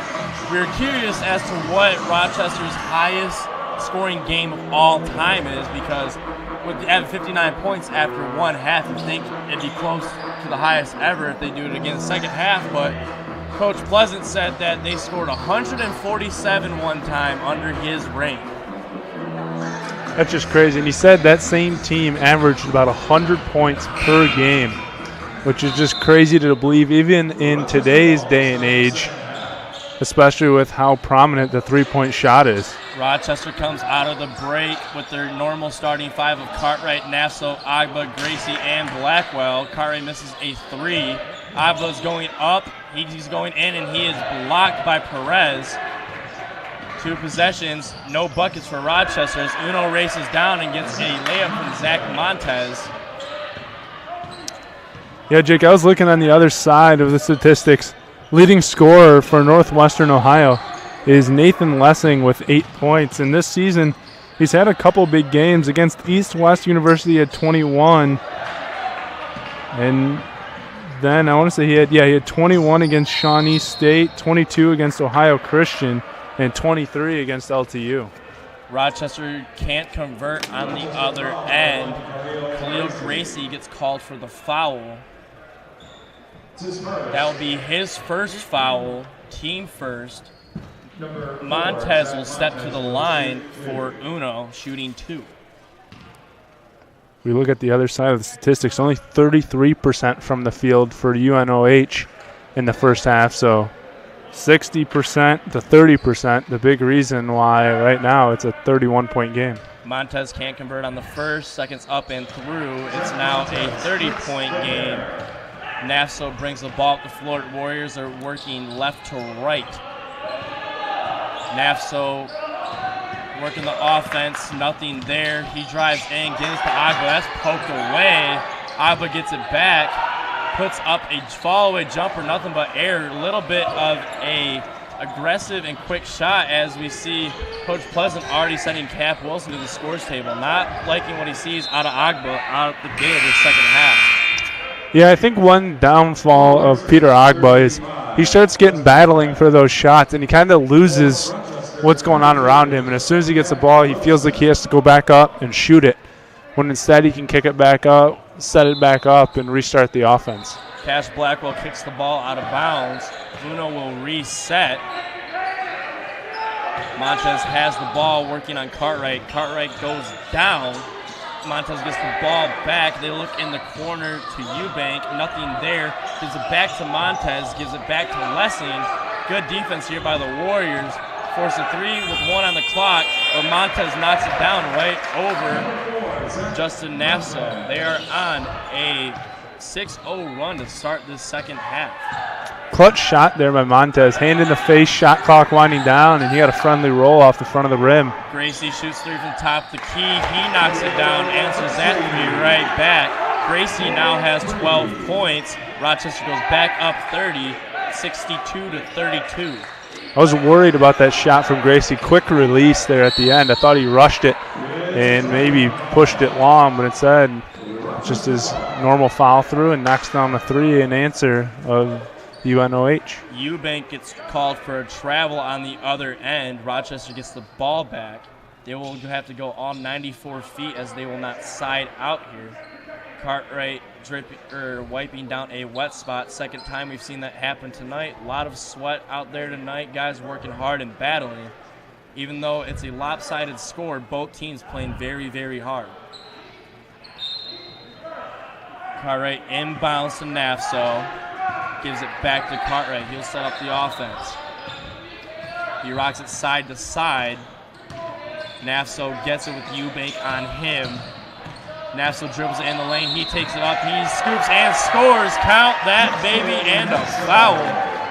We were curious as to what Rochester's highest scoring game of all time is, because with having 59 points after 1 half, you'd think it'd be close to the highest ever if they do it again the second half, but Coach Pleasant said that they scored 147 one time under his reign. That's just crazy. And he said that same team averaged about 100 points per game, which is just crazy to believe even in today's day and age, especially with how prominent the three-point shot is. Rochester comes out of the break with their normal starting 5 of Cartwright, Nassau, Agba, Gracie, and Blackwell. Cartwright misses a 3. Agba's going up. He's going in, and he is blocked by Perez. 2 possessions, no buckets for Rochester as Uno races down and gets a layup from Zach Montez. Yeah, Jake, I was looking on the other side of the statistics. Leading scorer for Northwestern Ohio is Nathan Lessing with 8 points. And this season, he's had a couple big games. Against East-West University at 21. And then I want to say he had 21 against Shawnee State, 22 against Ohio Christian, and 23 against LTU. Rochester can't convert on the other end. Khalil Gracie gets called for the foul. That will be his first foul, team first. Montez will step to the line for Uno, shooting 2. We look at the other side of the statistics, only 33% from the field for UNOH in the first half, so 60% to 30%, the big reason why right now it's a 31-point game. Montez can't convert on the first, seconds up and through. It's now a 30-point game. Nassau brings the ball up the floor. Warriors are working left to right. Nassau working the offense, nothing there. He drives in, gives to Agba. That's poked away. Agba gets it back, puts up a fall-away jumper, nothing but air. A little bit of a aggressive and quick shot as we see Coach Pleasant already sending Cap Wilson to the scores table. Not liking what he sees out of Agba out the gate of the second half. Yeah, I think one downfall of Peter Agba is he starts getting battling for those shots, and he kind of loses what's going on around him. And as soon as he gets the ball, he feels like he has to go back up and shoot it, when instead he can kick it back up, set it back up, and restart the offense. Cash Blackwell kicks the ball out of bounds. Uno will reset. Montez has the ball working on Cartwright. Cartwright goes down. Montez gets the ball back. They look in the corner to Eubank. Nothing there. Gives it back to Montez. Gives it back to Lessing. Good defense here by the Warriors. Force a 3 with 1 on the clock, but Montez knocks it down right over Justin Nassau. They are on a 6-0 run to start this second half. Clutch shot there by Montez. Hand in the face, shot clock winding down, and he got a friendly roll off the front of the rim. Gracie shoots 3 from top the key. He knocks it down, answers that 3 right back. Gracie now has 12 points. Rochester goes back up 30, 62-32. I was worried about that shot from Gracie. Quick release there at the end. I thought he rushed it and maybe pushed it long, but instead it's just his normal follow through and knocks down a 3 in answer of UNOH. Eubank gets called for a travel on the other end. Rochester gets the ball back. They will have to go all 94 feet as they will not side out here. Cartwright wiping down a wet spot. Second time we've seen that happen tonight. A lot of sweat out there tonight. Guys working hard and battling. Even though it's a lopsided score, both teams playing very, very hard. Cartwright inbounds to Nafso. Gives it back to Cartwright. He'll set up the offense. He rocks it side to side. Nafso gets it with Eubank on him. Nafso dribbles it in the lane. He takes it up. He scoops and scores. Count that, baby, and a foul.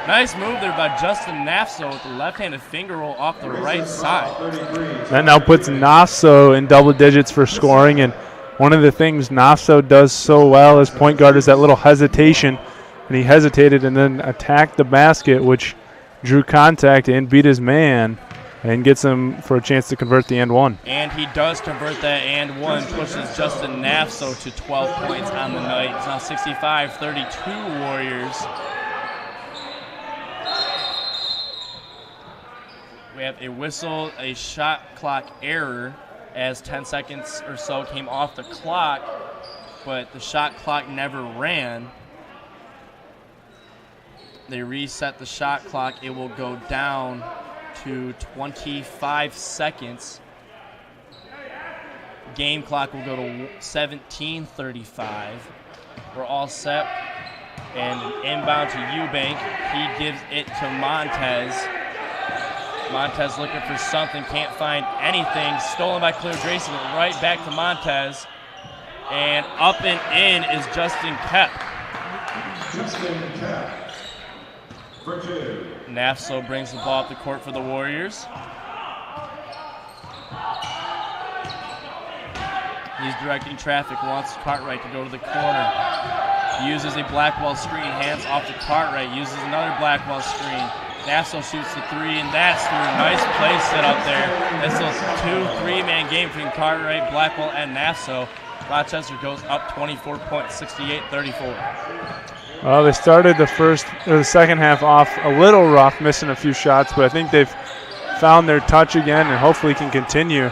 Nice move there by Justin Nafso with the left-handed finger roll off the right side. That now puts Nafso in double digits for scoring, and one of the things Nafso does so well as point guard is that little hesitation, and he hesitated and then attacked the basket, which drew contact and beat his man and gets him for a chance to convert the and one. And he does convert that and one, pushes Justin Nafso to 12 points on the night. It's now 65-32 Warriors. We have a whistle, a shot clock error as 10 seconds or so came off the clock, but the shot clock never ran. They reset the shot clock. It will go down to 25 seconds. Game clock will go to 17:35. We're all set. And an inbound to Eubank. He gives it to Montez. Montez looking for something, can't find anything. Stolen by Cleo Grayson, right back to Montez. And up and in is Justin Kep. Nafso brings the ball up the court for the Warriors. He's directing traffic, wants Cartwright to go to the corner. Uses a Blackwell screen, hands off to Cartwright, uses another Blackwell screen. Nafso shoots the three, and that's through. Nice play set up there. It's a 2-3-man game between Cartwright, Blackwell, and Nafso. Rochester goes up 24 points, 68-34. Well, they started the second half off a little rough, missing a few shots, but I think they've found their touch again and hopefully can continue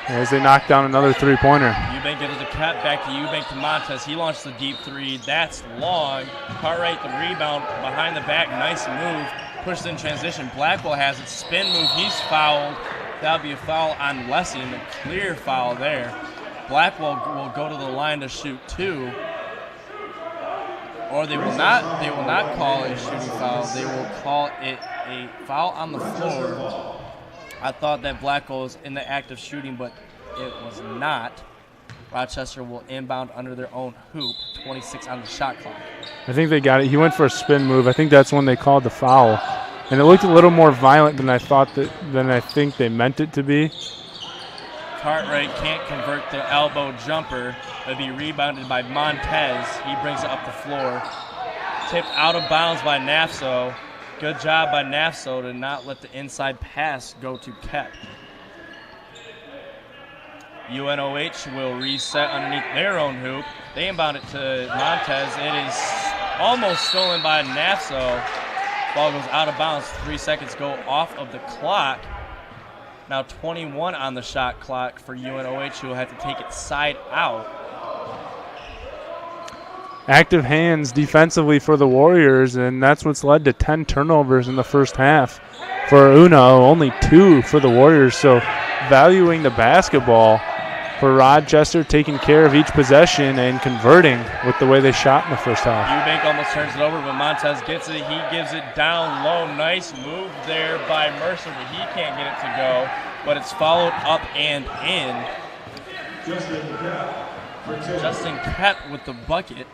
as they knock down another three-pointer. Eubank gives the cut back to Eubank to Montez. He launched the deep three. That's long. Cartwright the rebound behind the back. Nice move. Pushed in transition. Blackwell has it. Spin move. He's fouled. That'll be a foul on Lessing. A clear foul there. Blackwell will go to the line to shoot two. Or they will not call it a shooting foul. They will call it a foul on the floor. I thought that Blackwell was in the act of shooting, but it was not. Rochester will inbound under their own hoop, 26 on the shot clock. I think they got it. He went for a spin move. I think that's when they called the foul. And it looked a little more violent than I think they meant it to be. Cartwright can't convert the elbow jumper. It'll be rebounded by Montez. He brings it up the floor. Tipped out of bounds by Nafso. Good job by Nafso to not let the inside pass go to Kep. UNOH will reset underneath their own hoop. They inbound it to Montez. It is almost stolen by Nafso. Ball goes out of bounds. 3 seconds go off of the clock. Now 21 on the shot clock for UNOH, who will have to take it side out. Active hands defensively for the Warriors, and that's what's led to 10 turnovers in the first half. For Uno, only 2 for the Warriors, so valuing the basketball for Rochester, taking care of each possession and converting with the way they shot in the first half. Eubank almost turns it over, but Montez gets it. He gives it down low. Nice move there by Mercer, but he can't get it to go. But it's followed up and in. Justin Kep with the bucket.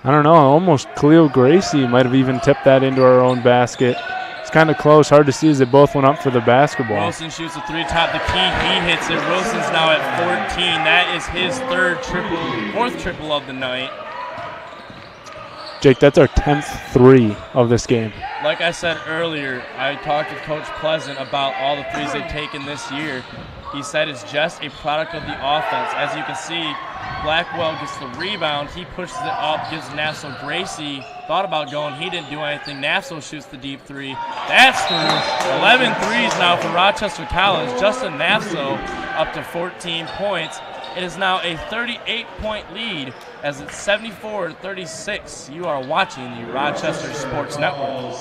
I don't know, almost Cleo Gracie might have even tipped that into our own basket. It's kind of close, hard to see as they both went up for the basketball. Wilson shoots a three top the key. He hits it. Wilson's now at 14. That is his fourth triple of the night. Jake, that's our 10th three of this game. Like I said earlier, I talked to Coach Pleasant about all the threes they've taken this year. He said it's just a product of the offense. As you can see, Blackwell gets the rebound. He pushes it up, gives Nafso Gracie. Thought about going. He didn't do anything. Nafso shoots the deep three. That's through. 11 threes now for Rochester College. Justin Nafso up to 14 points. It is now a 38-point lead as it's 74-36. You are watching the Rochester Sports Network.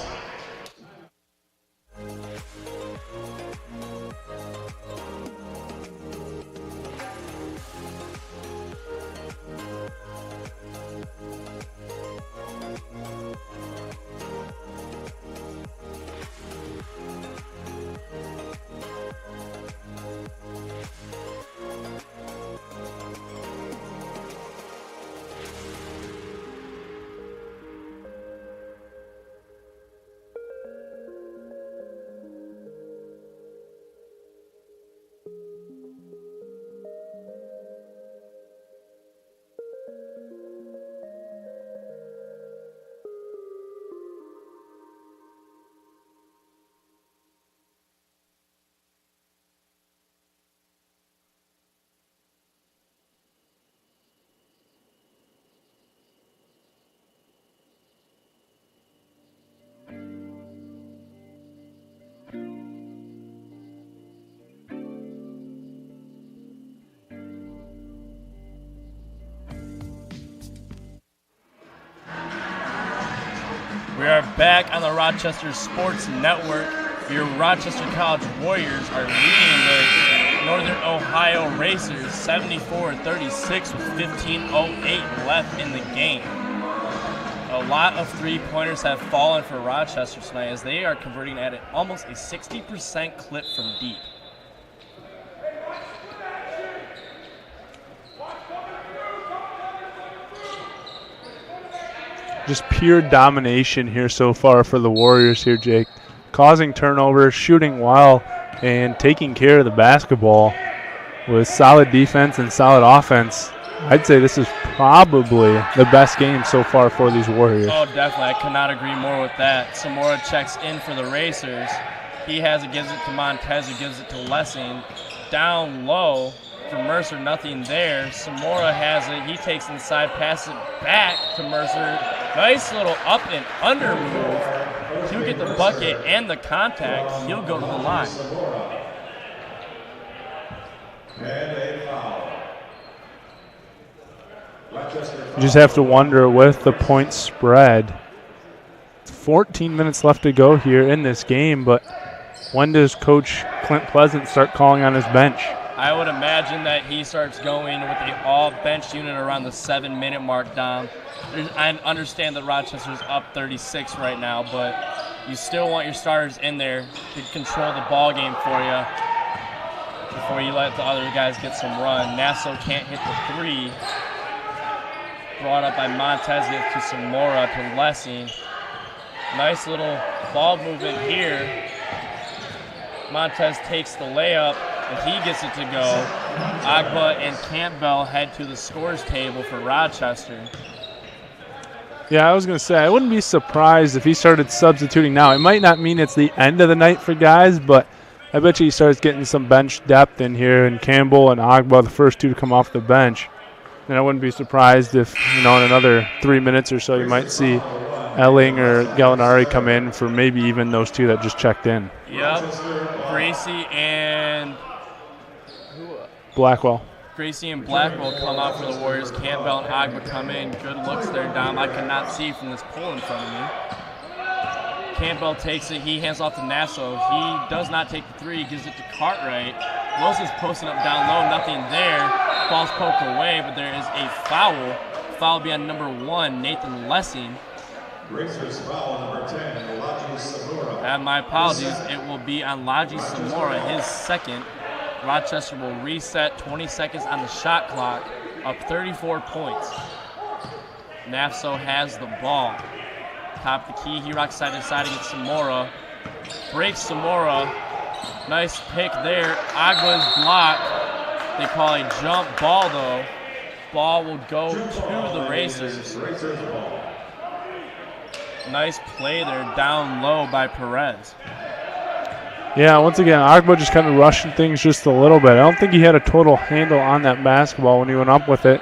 We are back on the Rochester Sports Network. Your Rochester College Warriors are leading the Northern Ohio Racers 74-36 with 15:08 left in the game. A lot of three-pointers have fallen for Rochester tonight as they are converting at almost a 60% clip from deep. Just pure domination here so far for the Warriors here, Jake. Causing turnovers, shooting well, and taking care of the basketball with solid defense and solid offense. I'd say this is probably the best game so far for these Warriors. Oh, definitely. I could not agree more with that. Samora checks in for the Racers. He has it, gives it to Montez, who gives it to Lessing. Down low for Mercer, nothing there. Samora has it. He takes inside, passes it back to Mercer. Nice little up and under move. He'll get the bucket and the contact. He'll go to the line. And a foul. You just have to wonder with the point spread. 14 minutes left to go here in this game, but when does Coach Clint Pleasant start calling on his bench? I would imagine that he starts going with the all-bench unit around the 7-minute mark, Dom. I understand that Rochester's up 36 right now, but you still want your starters in there to control the ball game for you before you let the other guys get some run. Nassau can't hit the three. Brought up by Montez to Samora to Lessing. Nice little ball movement here. Montez takes the layup, and he gets it to go. Agba and Campbell head to the scores table for Rochester. Yeah, I was going to say, I wouldn't be surprised if he started substituting now. It might not mean it's the end of the night for guys, but I bet you he starts getting some bench depth in here, and Campbell and Agba, the first two to come off the bench. And I wouldn't be surprised if, in another 3 minutes or so, you might see Elling or Gallinari come in for maybe even those two that just checked in. Yep. Gracie and Blackwell. Gracie and Blackwell come out for the Warriors. Campbell and Agba come in. Good looks there, Dom. I cannot see from this pool in front of me. Campbell takes it. He hands off to Nassau. He does not take the three. He gives it to Cartwright. Wilson's posting up down low. Nothing there. Ball's poked away, but there is a foul. Foul will be on number 1, Nathan Lessing. Racers foul number 10, Laji Samora. My apologies. It will be on Laji Samora, his second. Rochester will reset 20 seconds on the shot clock, up 34 points. Nassau has the ball. Top of the key, he rocks side to side against Samora. Breaks Samora. Nice pick there. Agba's blocked. They call a jump ball, though. Ball will go to the Racers. Nice play there, down low by Perez. Yeah, once again, Agba just kind of rushing things just a little bit. I don't think he had a total handle on that basketball when he went up with it.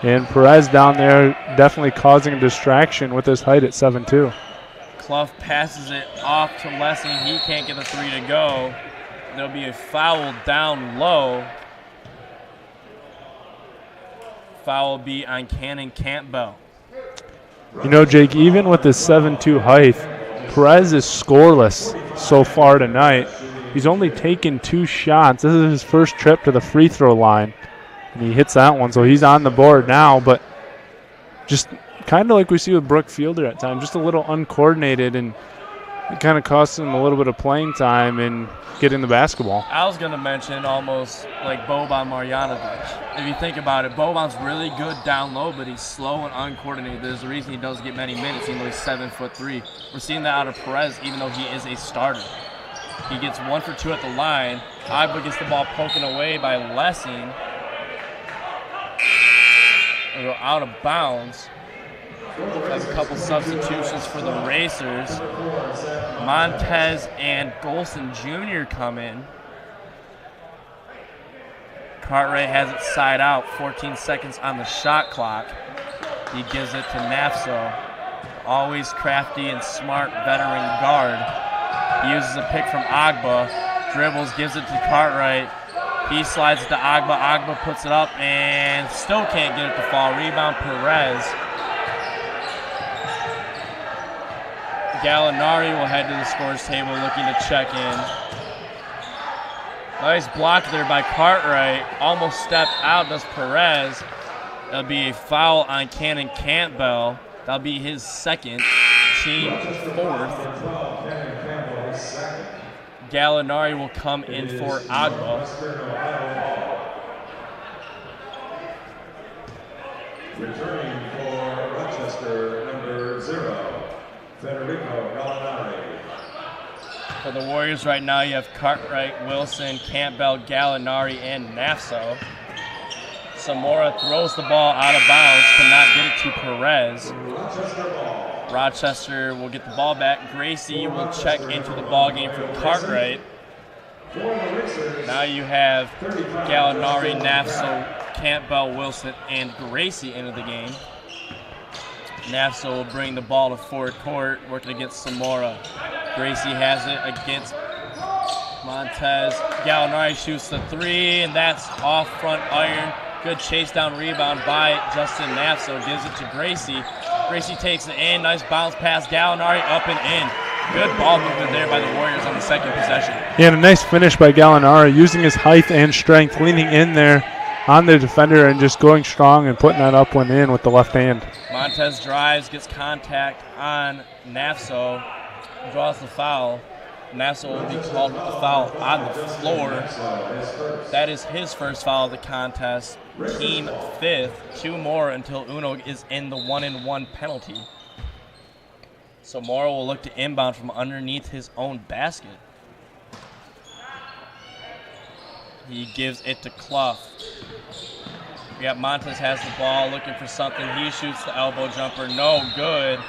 And Perez down there definitely causing a distraction with his height at 7'2". Clough passes it off to Lessing. He can't get the three to go. There'll be a foul down low. Foul will be on Cannon Campbell. Jake, even with his 7'2" height, Perez is scoreless so far tonight. He's only taken 2 shots. This is his first trip to the free throw line, and he hits that one, so he's on the board now, but just kind of like we see with Brooke Fielder at times, just a little uncoordinated, and it kind of costs him a little bit of playing time in getting the basketball. I was going to mention almost like Boban Marjanovic. If you think about it, Boban's really good down low, but he's slow and uncoordinated. There's a reason he doesn't get many minutes, even though he's 7'3". We're seeing that out of Perez, even though he is a starter. He gets 1 for 2 at the line. Agba gets the ball poking away by Lessing. It'll go out of bounds. Have a couple substitutions for the Racers. Montez and Golson Jr. come in. Cartwright has it side out, 14 seconds on the shot clock. He gives it to Nassau. Always crafty and smart veteran guard. He uses a pick from Agba, dribbles, gives it to Cartwright. He slides it to Agba. Agba puts it up and still can't get it to fall. Rebound Perez. Gallinari will head to the scores table looking to check in. Nice block there by Cartwright. Almost stepped out, does Perez. That'll be a foul on Cannon Campbell. That'll be his second, team fourth. Gallinari will come in for Agua. Returning for Rochester, number 0, Federico Gallinari. For the Warriors right now, you have Cartwright, Wilson, Campbell, Gallinari, and Nafso. Zamora throws the ball out of bounds, cannot get it to Perez. Rochester will get the ball back. Gracie will check into the ball game for Cartwright. Now you have Gallinari, Nafso, Campbell, Wilson, and Gracie into the game. Nafso will bring the ball to forward court, working against Zamora. Gracie has it against Montez. Gallinari shoots the three, and that's off front iron. Good chase down rebound by Justin Nafso. Gives it to Gracie. Gracie takes it in. Nice bounce pass. Gallinari up and in. Good ball movement there by the Warriors on the second possession. Yeah, and a nice finish by Gallinari, using his height and strength, leaning in there on the defender and just going strong and putting that up one in with the left hand. Montez drives, gets contact on Nafso, draws the foul. Nafso will be called with the foul on the floor. That is his first foul of the contest. Team fifth. 2 more until Uno is in the 1-and-1 penalty. So Morrow will look to inbound from underneath his own basket. He gives it to Clough. We got Montez has the ball, looking for something. He shoots the elbow jumper, no good.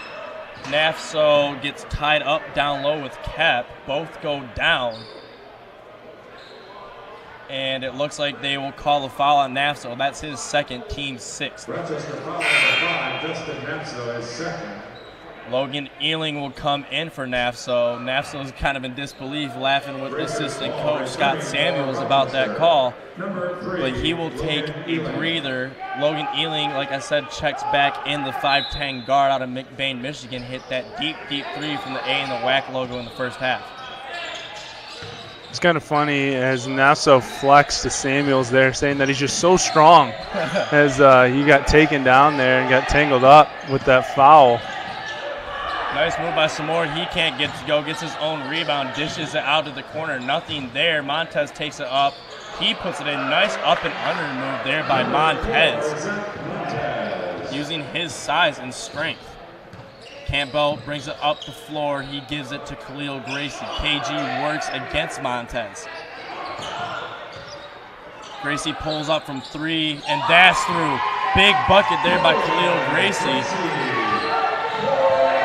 Nafso gets tied up down low with Kep. Both go down. And it looks like they will call a foul on Nafso. That's his second, team sixth. Rochester foul number 5, Justin Nafso is second. Logan Ealing will come in for Nafso. Nafso is kind of in disbelief, laughing with assistant coach Scott Samuels about that call. But he will take a breather. Logan Ealing, like I said, checks back in the 5'10 guard out of McBain, Michigan. Hit that deep, deep three from the A and the WAC logo in the first half. It's kind of funny as Nafso flexed to Samuels there, saying that he's just so strong as he got taken down there and got tangled up with that foul. Nice move by Samora. He can't get to go. Gets his own rebound. Dishes it out to the corner. Nothing there. Montez takes it up. He puts it in. Nice up and under move there by Montez. Using his size and strength. Campbell brings it up the floor. He gives it to Khalil Gracie. KG works against Montez. Gracie pulls up from 3, and that's through. Big bucket there by Khalil Gracie.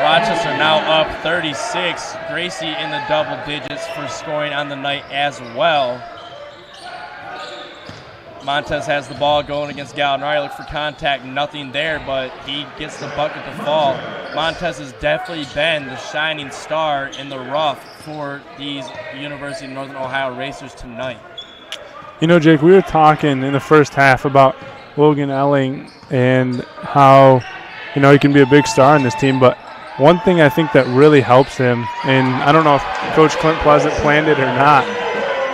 Rochester now up 36. Gracie in the double digits for scoring on the night as well. Montez has the ball going against Gallinari. Look for contact. Nothing there, but he gets the bucket to fall. Montez has definitely been the shining star in the rough for these University of Northern Ohio Racers tonight. You know, Jake, we were talking in the first half about Logan Elling and how, you know, he can be a big star in this team, but one thing I think that really helps him, and I don't know if Coach Clint Pleasant planned it or not,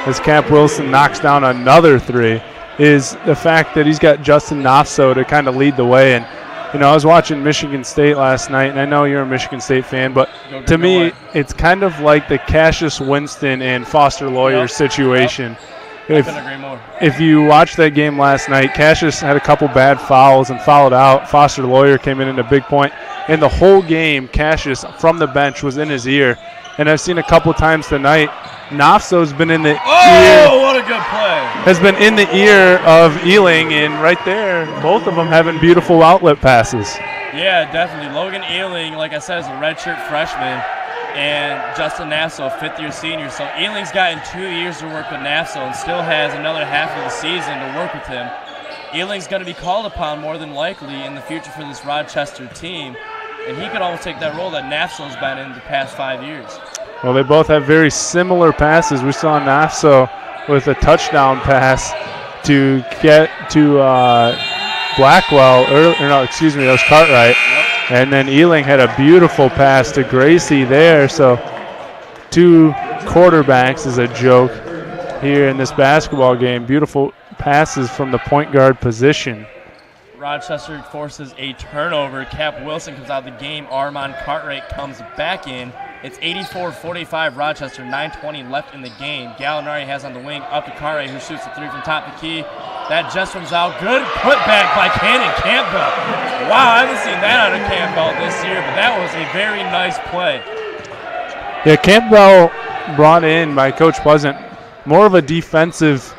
as Cap Wilson knocks down another 3, is the fact that he's got Justin Nafso to kind of lead the way. And, you know, I was watching Michigan State last night, and I know you're a Michigan State fan, but to me, it's kind of like the Cassius Winston and Foster Loyer situation. I couldn't agree more. If you watched that game last night, Cassius had a couple bad fouls and fouled out. Foster Loyer came in at a big point. And the whole game, Cassius from the bench was in his ear. And I've seen a couple times tonight, Nafso's been in the ear. Oh, what a good play. Has been in the ear of Ealing, and right there, both of them having beautiful outlet passes. Yeah, definitely. Logan Ealing, like I said, is a redshirt freshman, and Justin Nafso, a fifth-year senior. So Ealing's gotten 2 years to work with Nafso and still has another half of the season to work with him. Ealing's going to be called upon more than likely in the future for this Rochester team, and he could almost take that role that Nafso's been in the past 5 years. Well, they both have very similar passes. We saw Nafso with a touchdown pass to get to Blackwell, that was Cartwright. Yep. And then Ealing had a beautiful pass to Gracie there. So 2 quarterbacks is a joke here in this basketball game. Beautiful passes from the point guard position. Rochester forces a turnover. Cap Wilson comes out of the game. Armand Cartwright comes back in. It's 84-45 Rochester, 9:20 left in the game. Gallinari has on the wing up to Cartwright, who shoots a 3 from top the key. That just runs out. Good putback by Cannon Campbell. Wow, I haven't seen that out of Campbell this year, but that was a very nice play. Yeah, Campbell brought in by Coach Pleasant, more of a defensive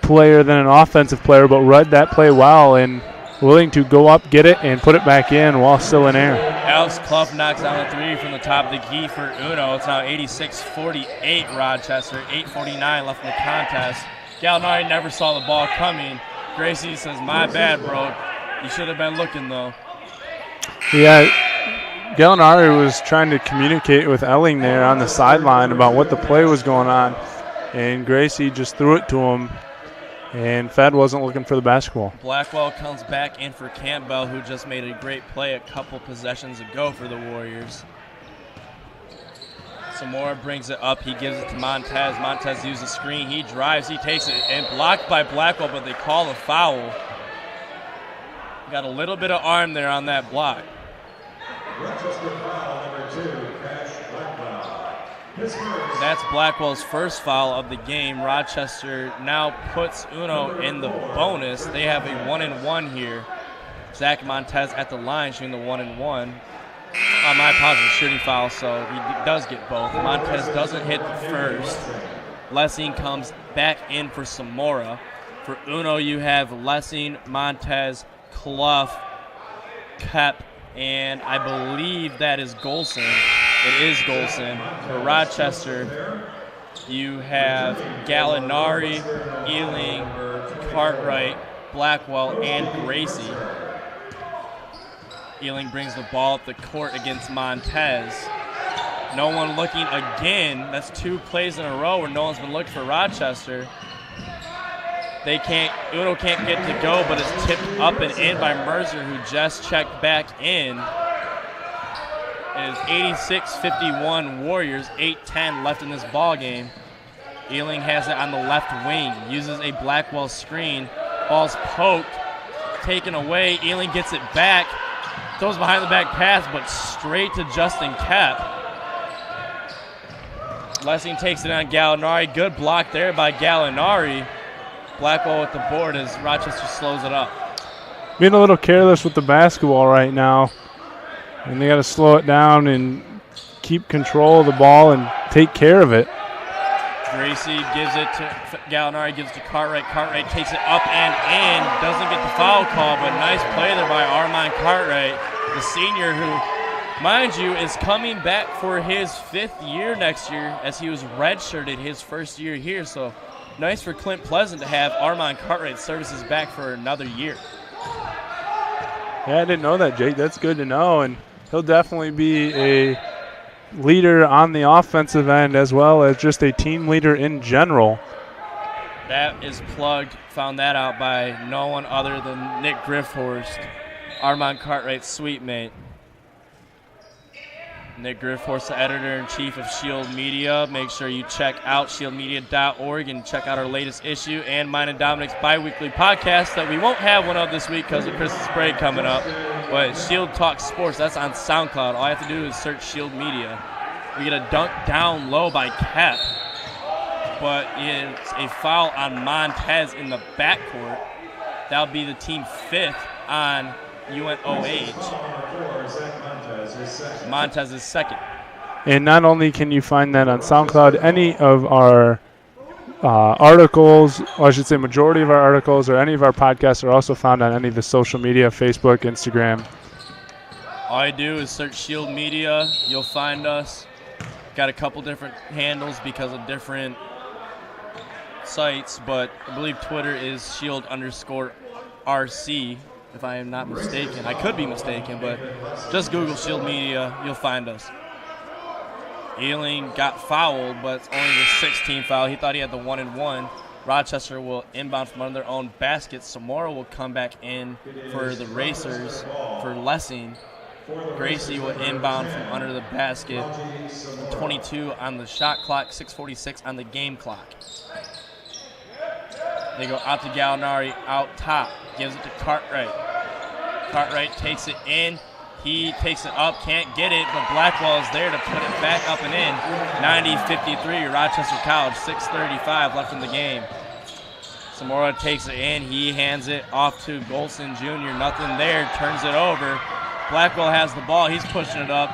player than an offensive player, but read that play well and willing to go up, get it, and put it back in while still in air. Alex Clough knocks down a 3 from the top of the key for Uno. It's now 86-48 Rochester, 8:49 left in the contest. Gallinari never saw the ball coming. Gracie says, my bad, bro. You should have been looking, though. Yeah, Gallinari was trying to communicate with Elling there on the sideline about what the play was going on, and Gracie just threw it to him, and Fed wasn't looking for the basketball. Blackwell comes back in for Campbell, who just made a great play a couple possessions ago for the Warriors. Zamora brings it up. He gives it to Montez. Montez uses a screen. He drives. He takes it and blocked by Blackwell, but they call a foul. Got a little bit of arm there on that block. Rochester foul number 2, Cash Blackwell. That's Blackwell's first foul of the game. Rochester now puts Uno in the bonus. They have a 1-and-1 here. Zach Montez at the line shooting the 1-and-1. My apologies, shooting foul, so he does get both. Montez doesn't hit the first. Lessing comes back in for Samora. For Uno, you have Lessing, Montez, Clough, Kep, and I believe that is Golson. It is Golson. For Rochester, you have Gallinari, Ealing, Cartwright, Blackwell, and Gracie. Ealing brings the ball up the court against Montez. No one looking again. That's 2 plays in a row where no one's been looking for Rochester. Uno can't get to go, but it's tipped up and in by Mercer, who just checked back in. It is 86-51 Warriors, 8:10 left in this ball game. Ealing has it on the left wing, uses a Blackwell screen. Ball's poked, taken away. Ealing gets it back, throws behind the back pass, but straight to Justin Kep. Lessing takes it on Gallinari. Good block there by Gallinari. Blackwell with the board as Rochester slows it up. Being a little careless with the basketball right now, and they got to slow it down and keep control of the ball and take care of it. Gracie gives it to Gallinari, gives it to Cartwright. Cartwright takes it up and in. Doesn't get the foul call, but nice play there by Armand Cartwright, the senior who, mind you, is coming back for his 5th year next year, as he was redshirted his first year here. So nice for Clint Pleasant to have Armand Cartwright services back for another year. Yeah, I didn't know that, Jake. That's good to know, and he'll definitely be a leader on the offensive end as well as just a team leader in general. That is plugged. Found that out by no one other than Nick Griffhorst, Armand Cartwright's sweet mate. Nick Griffhorst, the editor-in-chief of Shield Media. Make sure you check out shieldmedia.org and check out our latest issue and mine and Dominic's bi-weekly podcast that we won't have one of this week because of Christmas break coming up. But Shield Talk Sports, that's on SoundCloud. All you have to do is search Shield Media. We get a dunk down low by Kep, but it's a foul on Montez in the backcourt. That'll be the team 5th on UNOH. Montez is 2nd. And not only can you find that on SoundCloud, any of our articles, or I should say majority of our articles or any of our podcasts are also found on any of the social media, Facebook, Instagram. All you do is search Shield Media. You'll find us. Got a couple different handles because of different sites, but I believe Twitter is Shield_RC, if I am not mistaken. I could be mistaken, but just Google Shield Media. You'll find us. Ealing got fouled, but it's only the 16th foul. He thought he had the 1-and-1. Rochester will inbound from under their own basket. Samora will come back in for the Racers for Lessing. Gracie will inbound from under the basket. 22 on the shot clock, 6:46 on the game clock. They go out to Gallinari, out top, gives it to Cartwright. Cartwright takes it in. He takes it up, can't get it, but Blackwell is there to put it back up and in. 90-53, Rochester College, 6:35 left in the game. Zamora takes it in. He hands it off to Golson Jr. Nothing there, turns it over. Blackwell has the ball. He's pushing it up.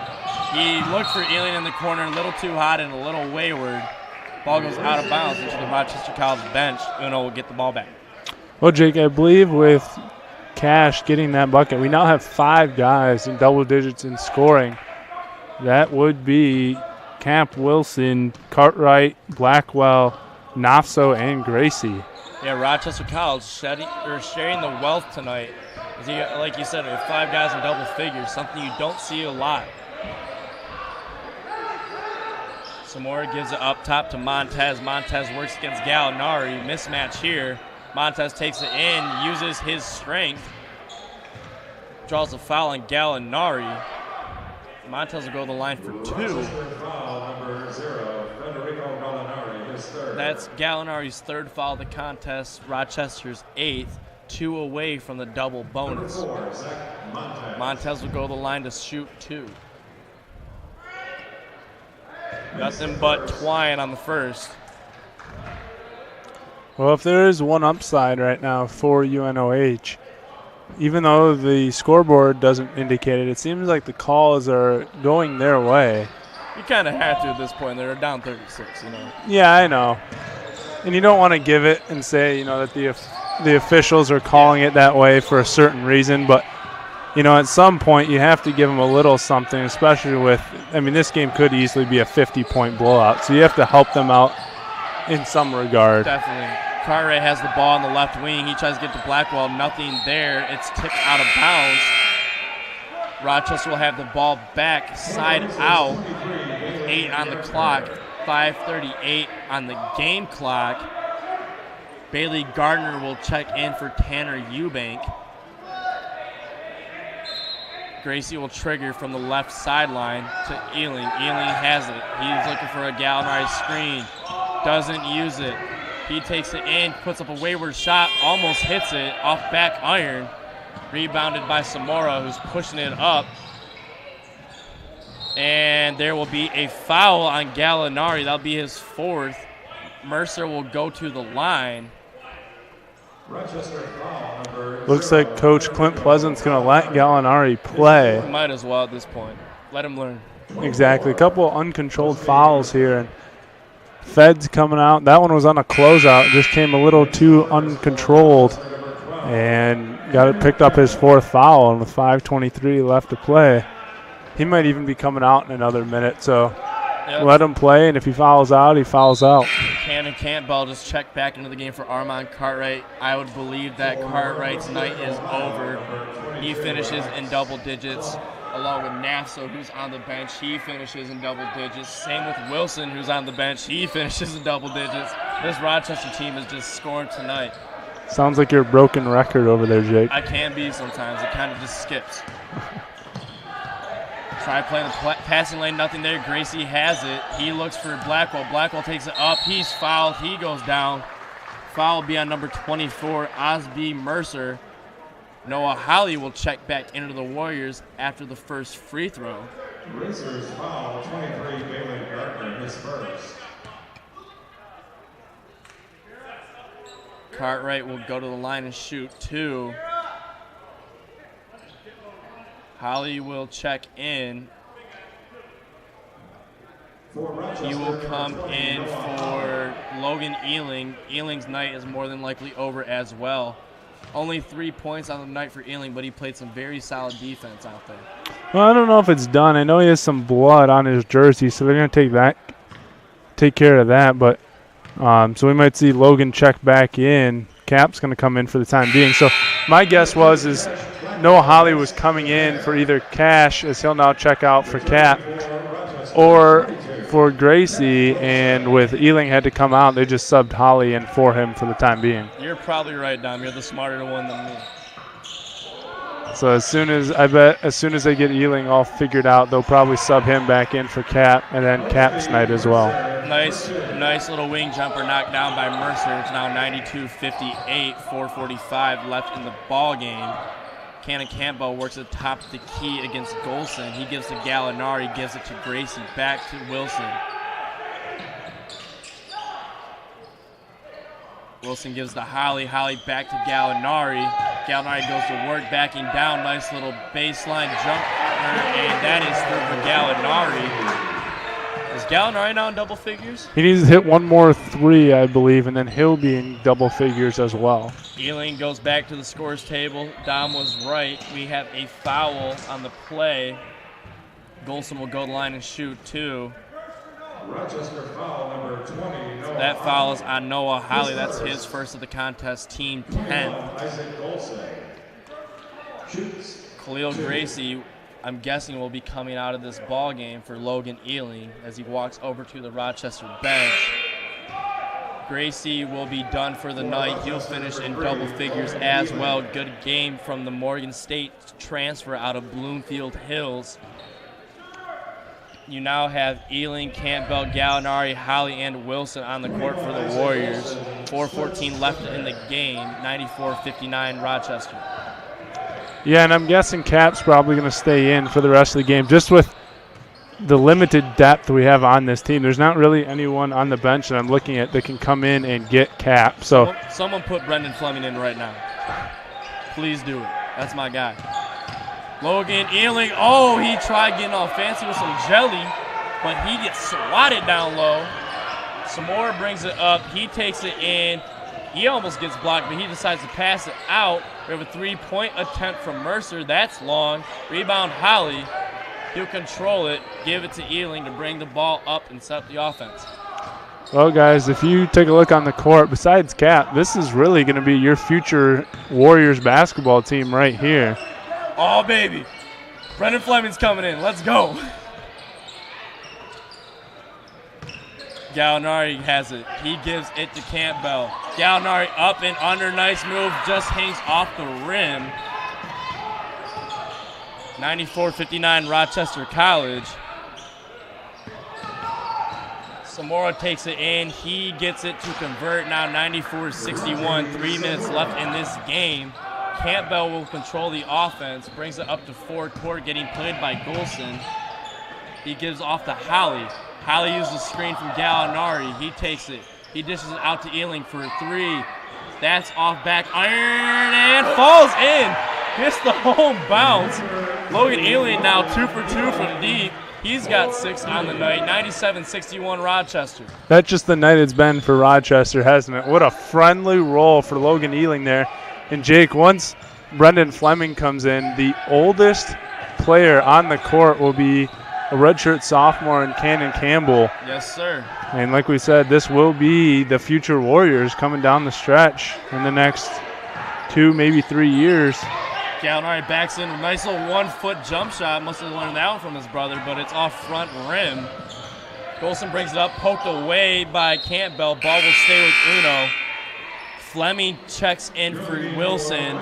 He looked for Ealing in the corner, a little too hot and a little wayward. Ball goes out of bounds into the Rochester College bench. Uno will get the ball back. Well, Jake, I believe with Cash getting that bucket, we now have 5 guys in double digits in scoring. That would be Camp Wilson, Cartwright, Blackwell, Nafso, and Gracie. Yeah, Rochester College sharing the wealth tonight. Like you said, we have 5 guys in double figures, something you don't see a lot. Zamora gives it up top to Montez. Montez works against Gallinari. Mismatch here. Montez takes it in, uses his strength. Draws a foul on Gallinari. Montez will go to the line for 2. That's Gallinari's 3rd foul of the contest, Rochester's 8th. 2 away from the double bonus. Montez will go to the line to shoot 2. Nothing but twine on the first. Well, if there is one upside right now for UNOH, even though the scoreboard doesn't indicate it, it seems like the calls are going their way. You kind of have to at this point. They're down 36, you know. Yeah, I know. And you don't want to give it and say, that the officials are calling it that way for a certain reason, but at some point you have to give them a little something, especially with, this game could easily be a 50-point blowout, so you have to help them out in some regard. Definitely. Cartwright has the ball on the left wing. He tries to get to Blackwell. Nothing there. It's tipped out of bounds. Rochester will have the ball back, side out, 8 on the clock, 5:38 on the game clock. Bailey Gardner will check in for Tanner Eubank. Gracie will trigger from the left sideline to Ealing. Ealing has it. He's looking for a Gallinari screen. Doesn't use it. He takes it in, puts up a wayward shot, almost hits it off back iron. Rebounded by Zamora, who's pushing it up. And there will be a foul on Gallinari. That'll be his 4th. Mercer will go to the line. Looks like Coach Clint Pleasant's going to let Gallinari play. Might as well at this point. Let him learn. Exactly. A couple uncontrolled fouls here. And Feds coming out. That one was on a closeout. Just came a little too uncontrolled. And got it, picked up his 4th foul. And with 5:23 left to play, he might even be coming out in another minute. So let him play. And if he fouls out, he fouls out. Cannon Campbell just checked back into the game for Armand Cartwright. I would believe that Cartwright's night is over. He finishes in double digits, along with Nafso, who's on the bench. He finishes in double digits. Same with Wilson, who's on the bench. He finishes in double digits. This Rochester team is just scoring tonight. Sounds like you're a broken record over there, Jake. I can be sometimes. It kind of just skips. Try playing the passing lane, nothing there. Gracie has it. He looks for Blackwell. Blackwell takes it up. He's fouled. He goes down. Foul will be on number 24, Osby Mercer. Noah Holly will check back into the Warriors after the first free throw. Mercer's foul, 23, Bailey Gardner, his first. Cartwright will go to the line and shoot 2. Holly will check in. He will come in for Logan Ealing. Ealing's night is more than likely over as well. Only 3 points on the night for Ealing, but he played some very solid defense out there. Well, I don't know if it's done. I know he has some blood on his jersey, so they're going to take care of that. But so we might see Logan check back in. Cap's going to come in for the time being. So my guess is Noah Holly was coming in for either Cash, as he'll now check out for Cap, or for Gracie, and with Ealing had to come out, they just subbed Holly in for him for the time being. You're probably right, Dom. You're the smarter one than me. So as soon as they get Ealing all figured out, they'll probably sub him back in for Cap, and then Cap's night as well. Nice little wing jumper knocked down by Mercer. It's now 92-58, 4:45 left in the ball game. Cannon Campbell works at the top of the key against Golson. He gives to Gallinari, gives it to Gracie, back to Wilson. Wilson gives to Holly back to Gallinari. Gallinari goes to work, backing down. Nice little baseline jumper, and that is through for Gallinari. Is Gallinari now in double figures? He needs to hit one more 3, I believe, and then he'll be in double figures as well. Ealing goes back to the scores table. Dom was right. We have a foul on the play. Golson will go to the line and shoot 2. Rochester foul number 20. Noah That foul is on Noah Holly. That's his first of the contest, team 10. Isaac Golson shoots. Khalil Gracie, I'm guessing, will be coming out of this ball game for Logan Ealing as he walks over to the Rochester bench. Gracie will be done for the night. He'll finish in double figures as well. Good game from the Morgan State transfer out of Bloomfield Hills. You now have Ealing, Campbell, Gallinari, Holly, and Wilson on the court for the Warriors. 4:14 left in the game, 94-59 Rochester. Yeah, and I'm guessing Cap's probably going to stay in for the rest of the game. Just with the limited depth we have on this team, there's not really anyone on the bench that I'm looking at that can come in and get Cap. So someone put Brendan Fleming in right now. Please do it. That's my guy. Logan Ealing, he tried getting all fancy with some jelly, but he gets swatted down low. Samora brings it up. He takes it in. He almost gets blocked, but he decides to pass it out. We have a 3-point attempt from Mercer. That's long. Rebound Holly. He'll control it, give it to Ealing to bring the ball up and set up the offense. Well, guys, if you take a look on the court, besides Cap, this is really going to be your future Warriors basketball team right here. Oh, baby. Brendan Fleming's coming in. Let's go. Gallinari has it. He gives it to Campbell. Gallinari up and under. Nice move. Just hangs off the rim. 94-59 Rochester College. Samora takes it in. He gets it to convert. Now 94-61. 3 minutes left in this game. Campbell will control the offense. Brings it up to forecourt, getting played by Golson. He gives off to Holly. Holly uses the screen from Gallinari. He takes it. He dishes it out to Ealing for a 3. That's off back iron and falls in. Hits the home bounce. Logan Ealing now 2 for 2 from deep. He's got 6 on the night. 97-61 Rochester. That's just the night it's been for Rochester, hasn't it? What a friendly roll for Logan Ealing there. And Jake, once Brendan Fleming comes in, the oldest player on the court will be a redshirt sophomore in Cannon Campbell. Yes, sir. And like we said, this will be the future Warriors coming down the stretch in the next 2, maybe 3 years. Gallinari backs in a nice little 1-foot jump shot. Must have learned that one from his brother, but it's off front rim. Golson brings it up, poked away by Campbell. Ball will stay with Uno. Fleming checks in for Wilson.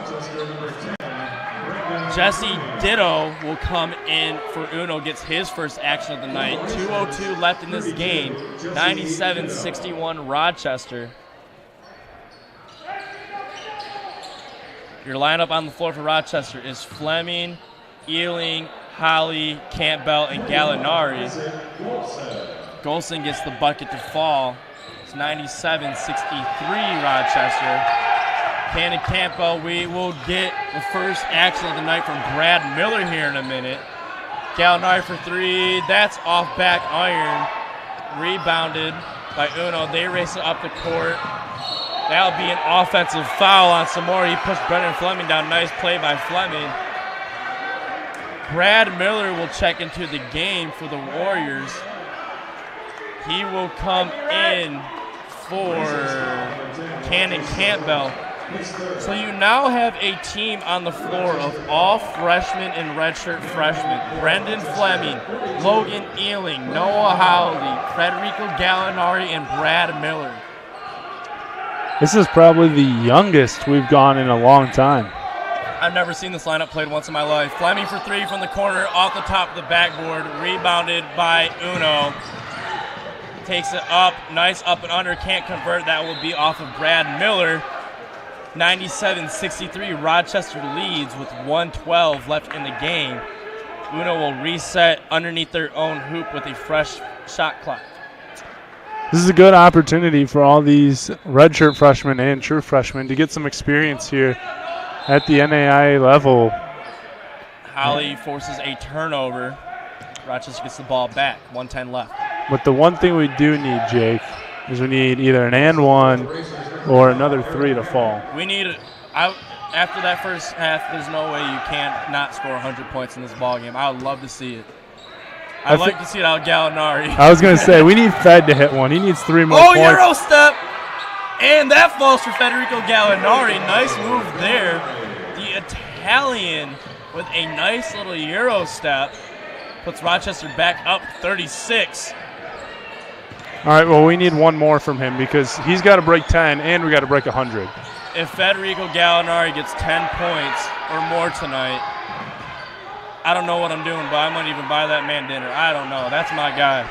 Jesse Ditto will come in for Uno, gets his first action of the night. 2:02 left in this game. 97-61 Rochester. Your lineup on the floor for Rochester is Fleming, Ealing, Holly, Campbell, and Gallinari. Golson gets the bucket to fall. It's 97-63 Rochester. Cannon Campbell, we will get the first action of the night from Brad Miller here in a minute. Gallinari for 3. That's off back iron. Rebounded by Uno. They race it up the court. That'll be an offensive foul on Samora. He pushed Brendan Fleming down. Nice play by Fleming. Brad Miller will check into the game for the Warriors. He will come in for Cannon Campbell. So you now have a team on the floor of all freshmen and redshirt freshmen. Brendan Fleming, Logan Ealing, Noah Howley, Federico Gallinari, and Brad Miller. This is probably the youngest we've gone in a long time. I've never seen this lineup played once in my life. Fleming for three from the corner, off the top of the backboard, rebounded by Uno. Takes it up, nice up and under, can't convert. That will be off of Brad Miller. 97-63, Rochester leads with 1:12 left in the game. Uno will reset underneath their own hoop with a fresh shot clock. This is a good opportunity for all these redshirt freshmen and true freshmen to get some experience here at the NAIA level. Holly forces a turnover. Rochester gets the ball back, 1:10 left. But the one thing we do need, Jake, is we need either an and one or another three to fall. We need after that first half, there's no way you can't not score 100 points in this ballgame. I would love to see it. I'd like to see it out of Gallinari. I was going to say, we need Fed to hit one. He needs 3 more points. Euro step! And that falls for Federico Gallinari. Nice move there. The Italian with a nice little Euro step puts Rochester back up 36. All right, well, we need one more from him because he's got to break 10 and we got to break 100. If Federico Gallinari gets 10 points or more tonight, I don't know what I'm doing, but I might even buy that man dinner. I don't know. That's my guy.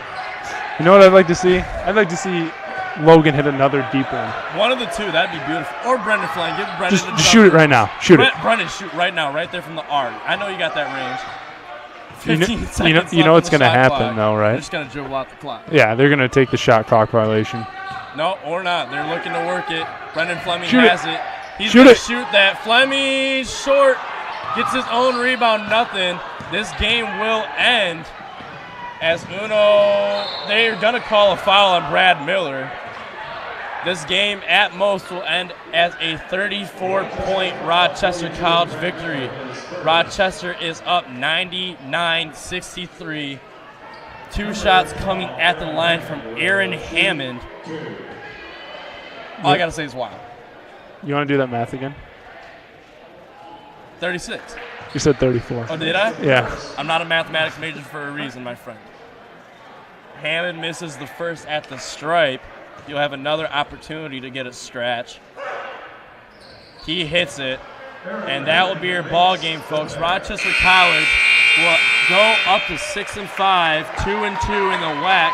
You know what I'd like to see? I'd like to see Logan hit another deep one. One of the two. That'd be beautiful. Or Brendan Flynn. Give Brendan just shoot it right now. Shoot it. Brendan, shoot right now, right there from the arc. I know you got that range. 15 seconds you know what's going to happen, though, right? They're just going to dribble out the clock. Yeah, they're going to take the shot clock violation. No, or not. They're looking to work it. Brendan Fleming Shoot has it. He's going to shoot that. Fleming short. Gets his own rebound, nothing. This game will end as Uno, they're going to call a foul on Brad Miller. This game at most will end as a 34-point Rochester College victory. Rochester is up 99-63. 2 shots coming at the line from Aaron Hammond. All I got to say is wow. You want to do that math again? 36. You said 34. Oh, did I? Yeah. I'm not a mathematics major for a reason, my friend. Hammond misses the first at the stripe. You'll have another opportunity to get a scratch. He hits it, and that will be your ball game, folks. Rochester College will go up to 6-5, 2-2 in the WAC,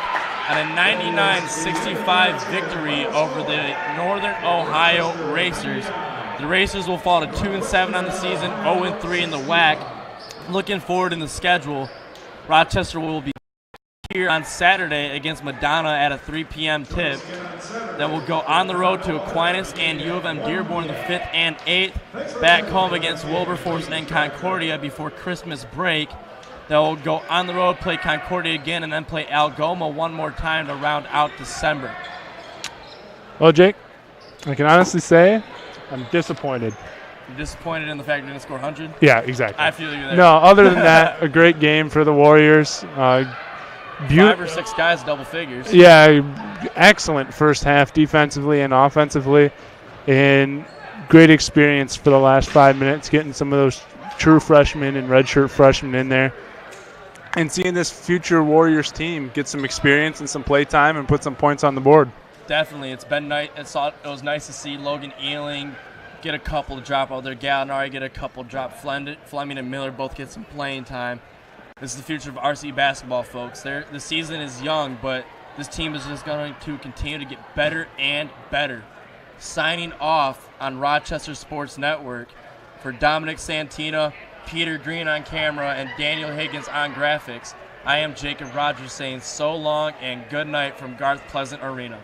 and a 99-65 victory over the Northern Ohio Racers. The Racers will fall to 2-7 on the season, 0-3 in the WAC. Looking forward in the schedule, Rochester will be here on Saturday against Madonna at a 3 p.m. tip. Then we'll go on the road to Aquinas and U of M Dearborn the 5th and 8th. Back home against Wilberforce and Concordia before Christmas break. Then we'll go on the road, play Concordia again, and then play Algoma one more time to round out December. Well, Jake, I can honestly say I'm disappointed. You're disappointed in the fact you didn't score 100? Yeah, exactly. I feel you there. No, other than that, a great game for the Warriors. 5 or 6 guys, double figures. Yeah, excellent first half defensively and offensively, and great experience for the last 5 minutes, getting some of those true freshmen and redshirt freshmen in there, and seeing this future Warriors team get some experience and some play time and put some points on the board. Definitely. It's been nice. It was nice to see Logan Ealing get a couple to drop out there. Gallinari get a couple drop. Fleming and Miller both get some playing time. This is the future of RC basketball, folks. The season is young, but this team is just going to continue to get better and better. Signing off on Rochester Sports Network for Dominic Santina, Peter Green on camera, and Daniel Higgins on graphics, I am Jacob Rogers saying so long and good night from Garth Pleasant Arena.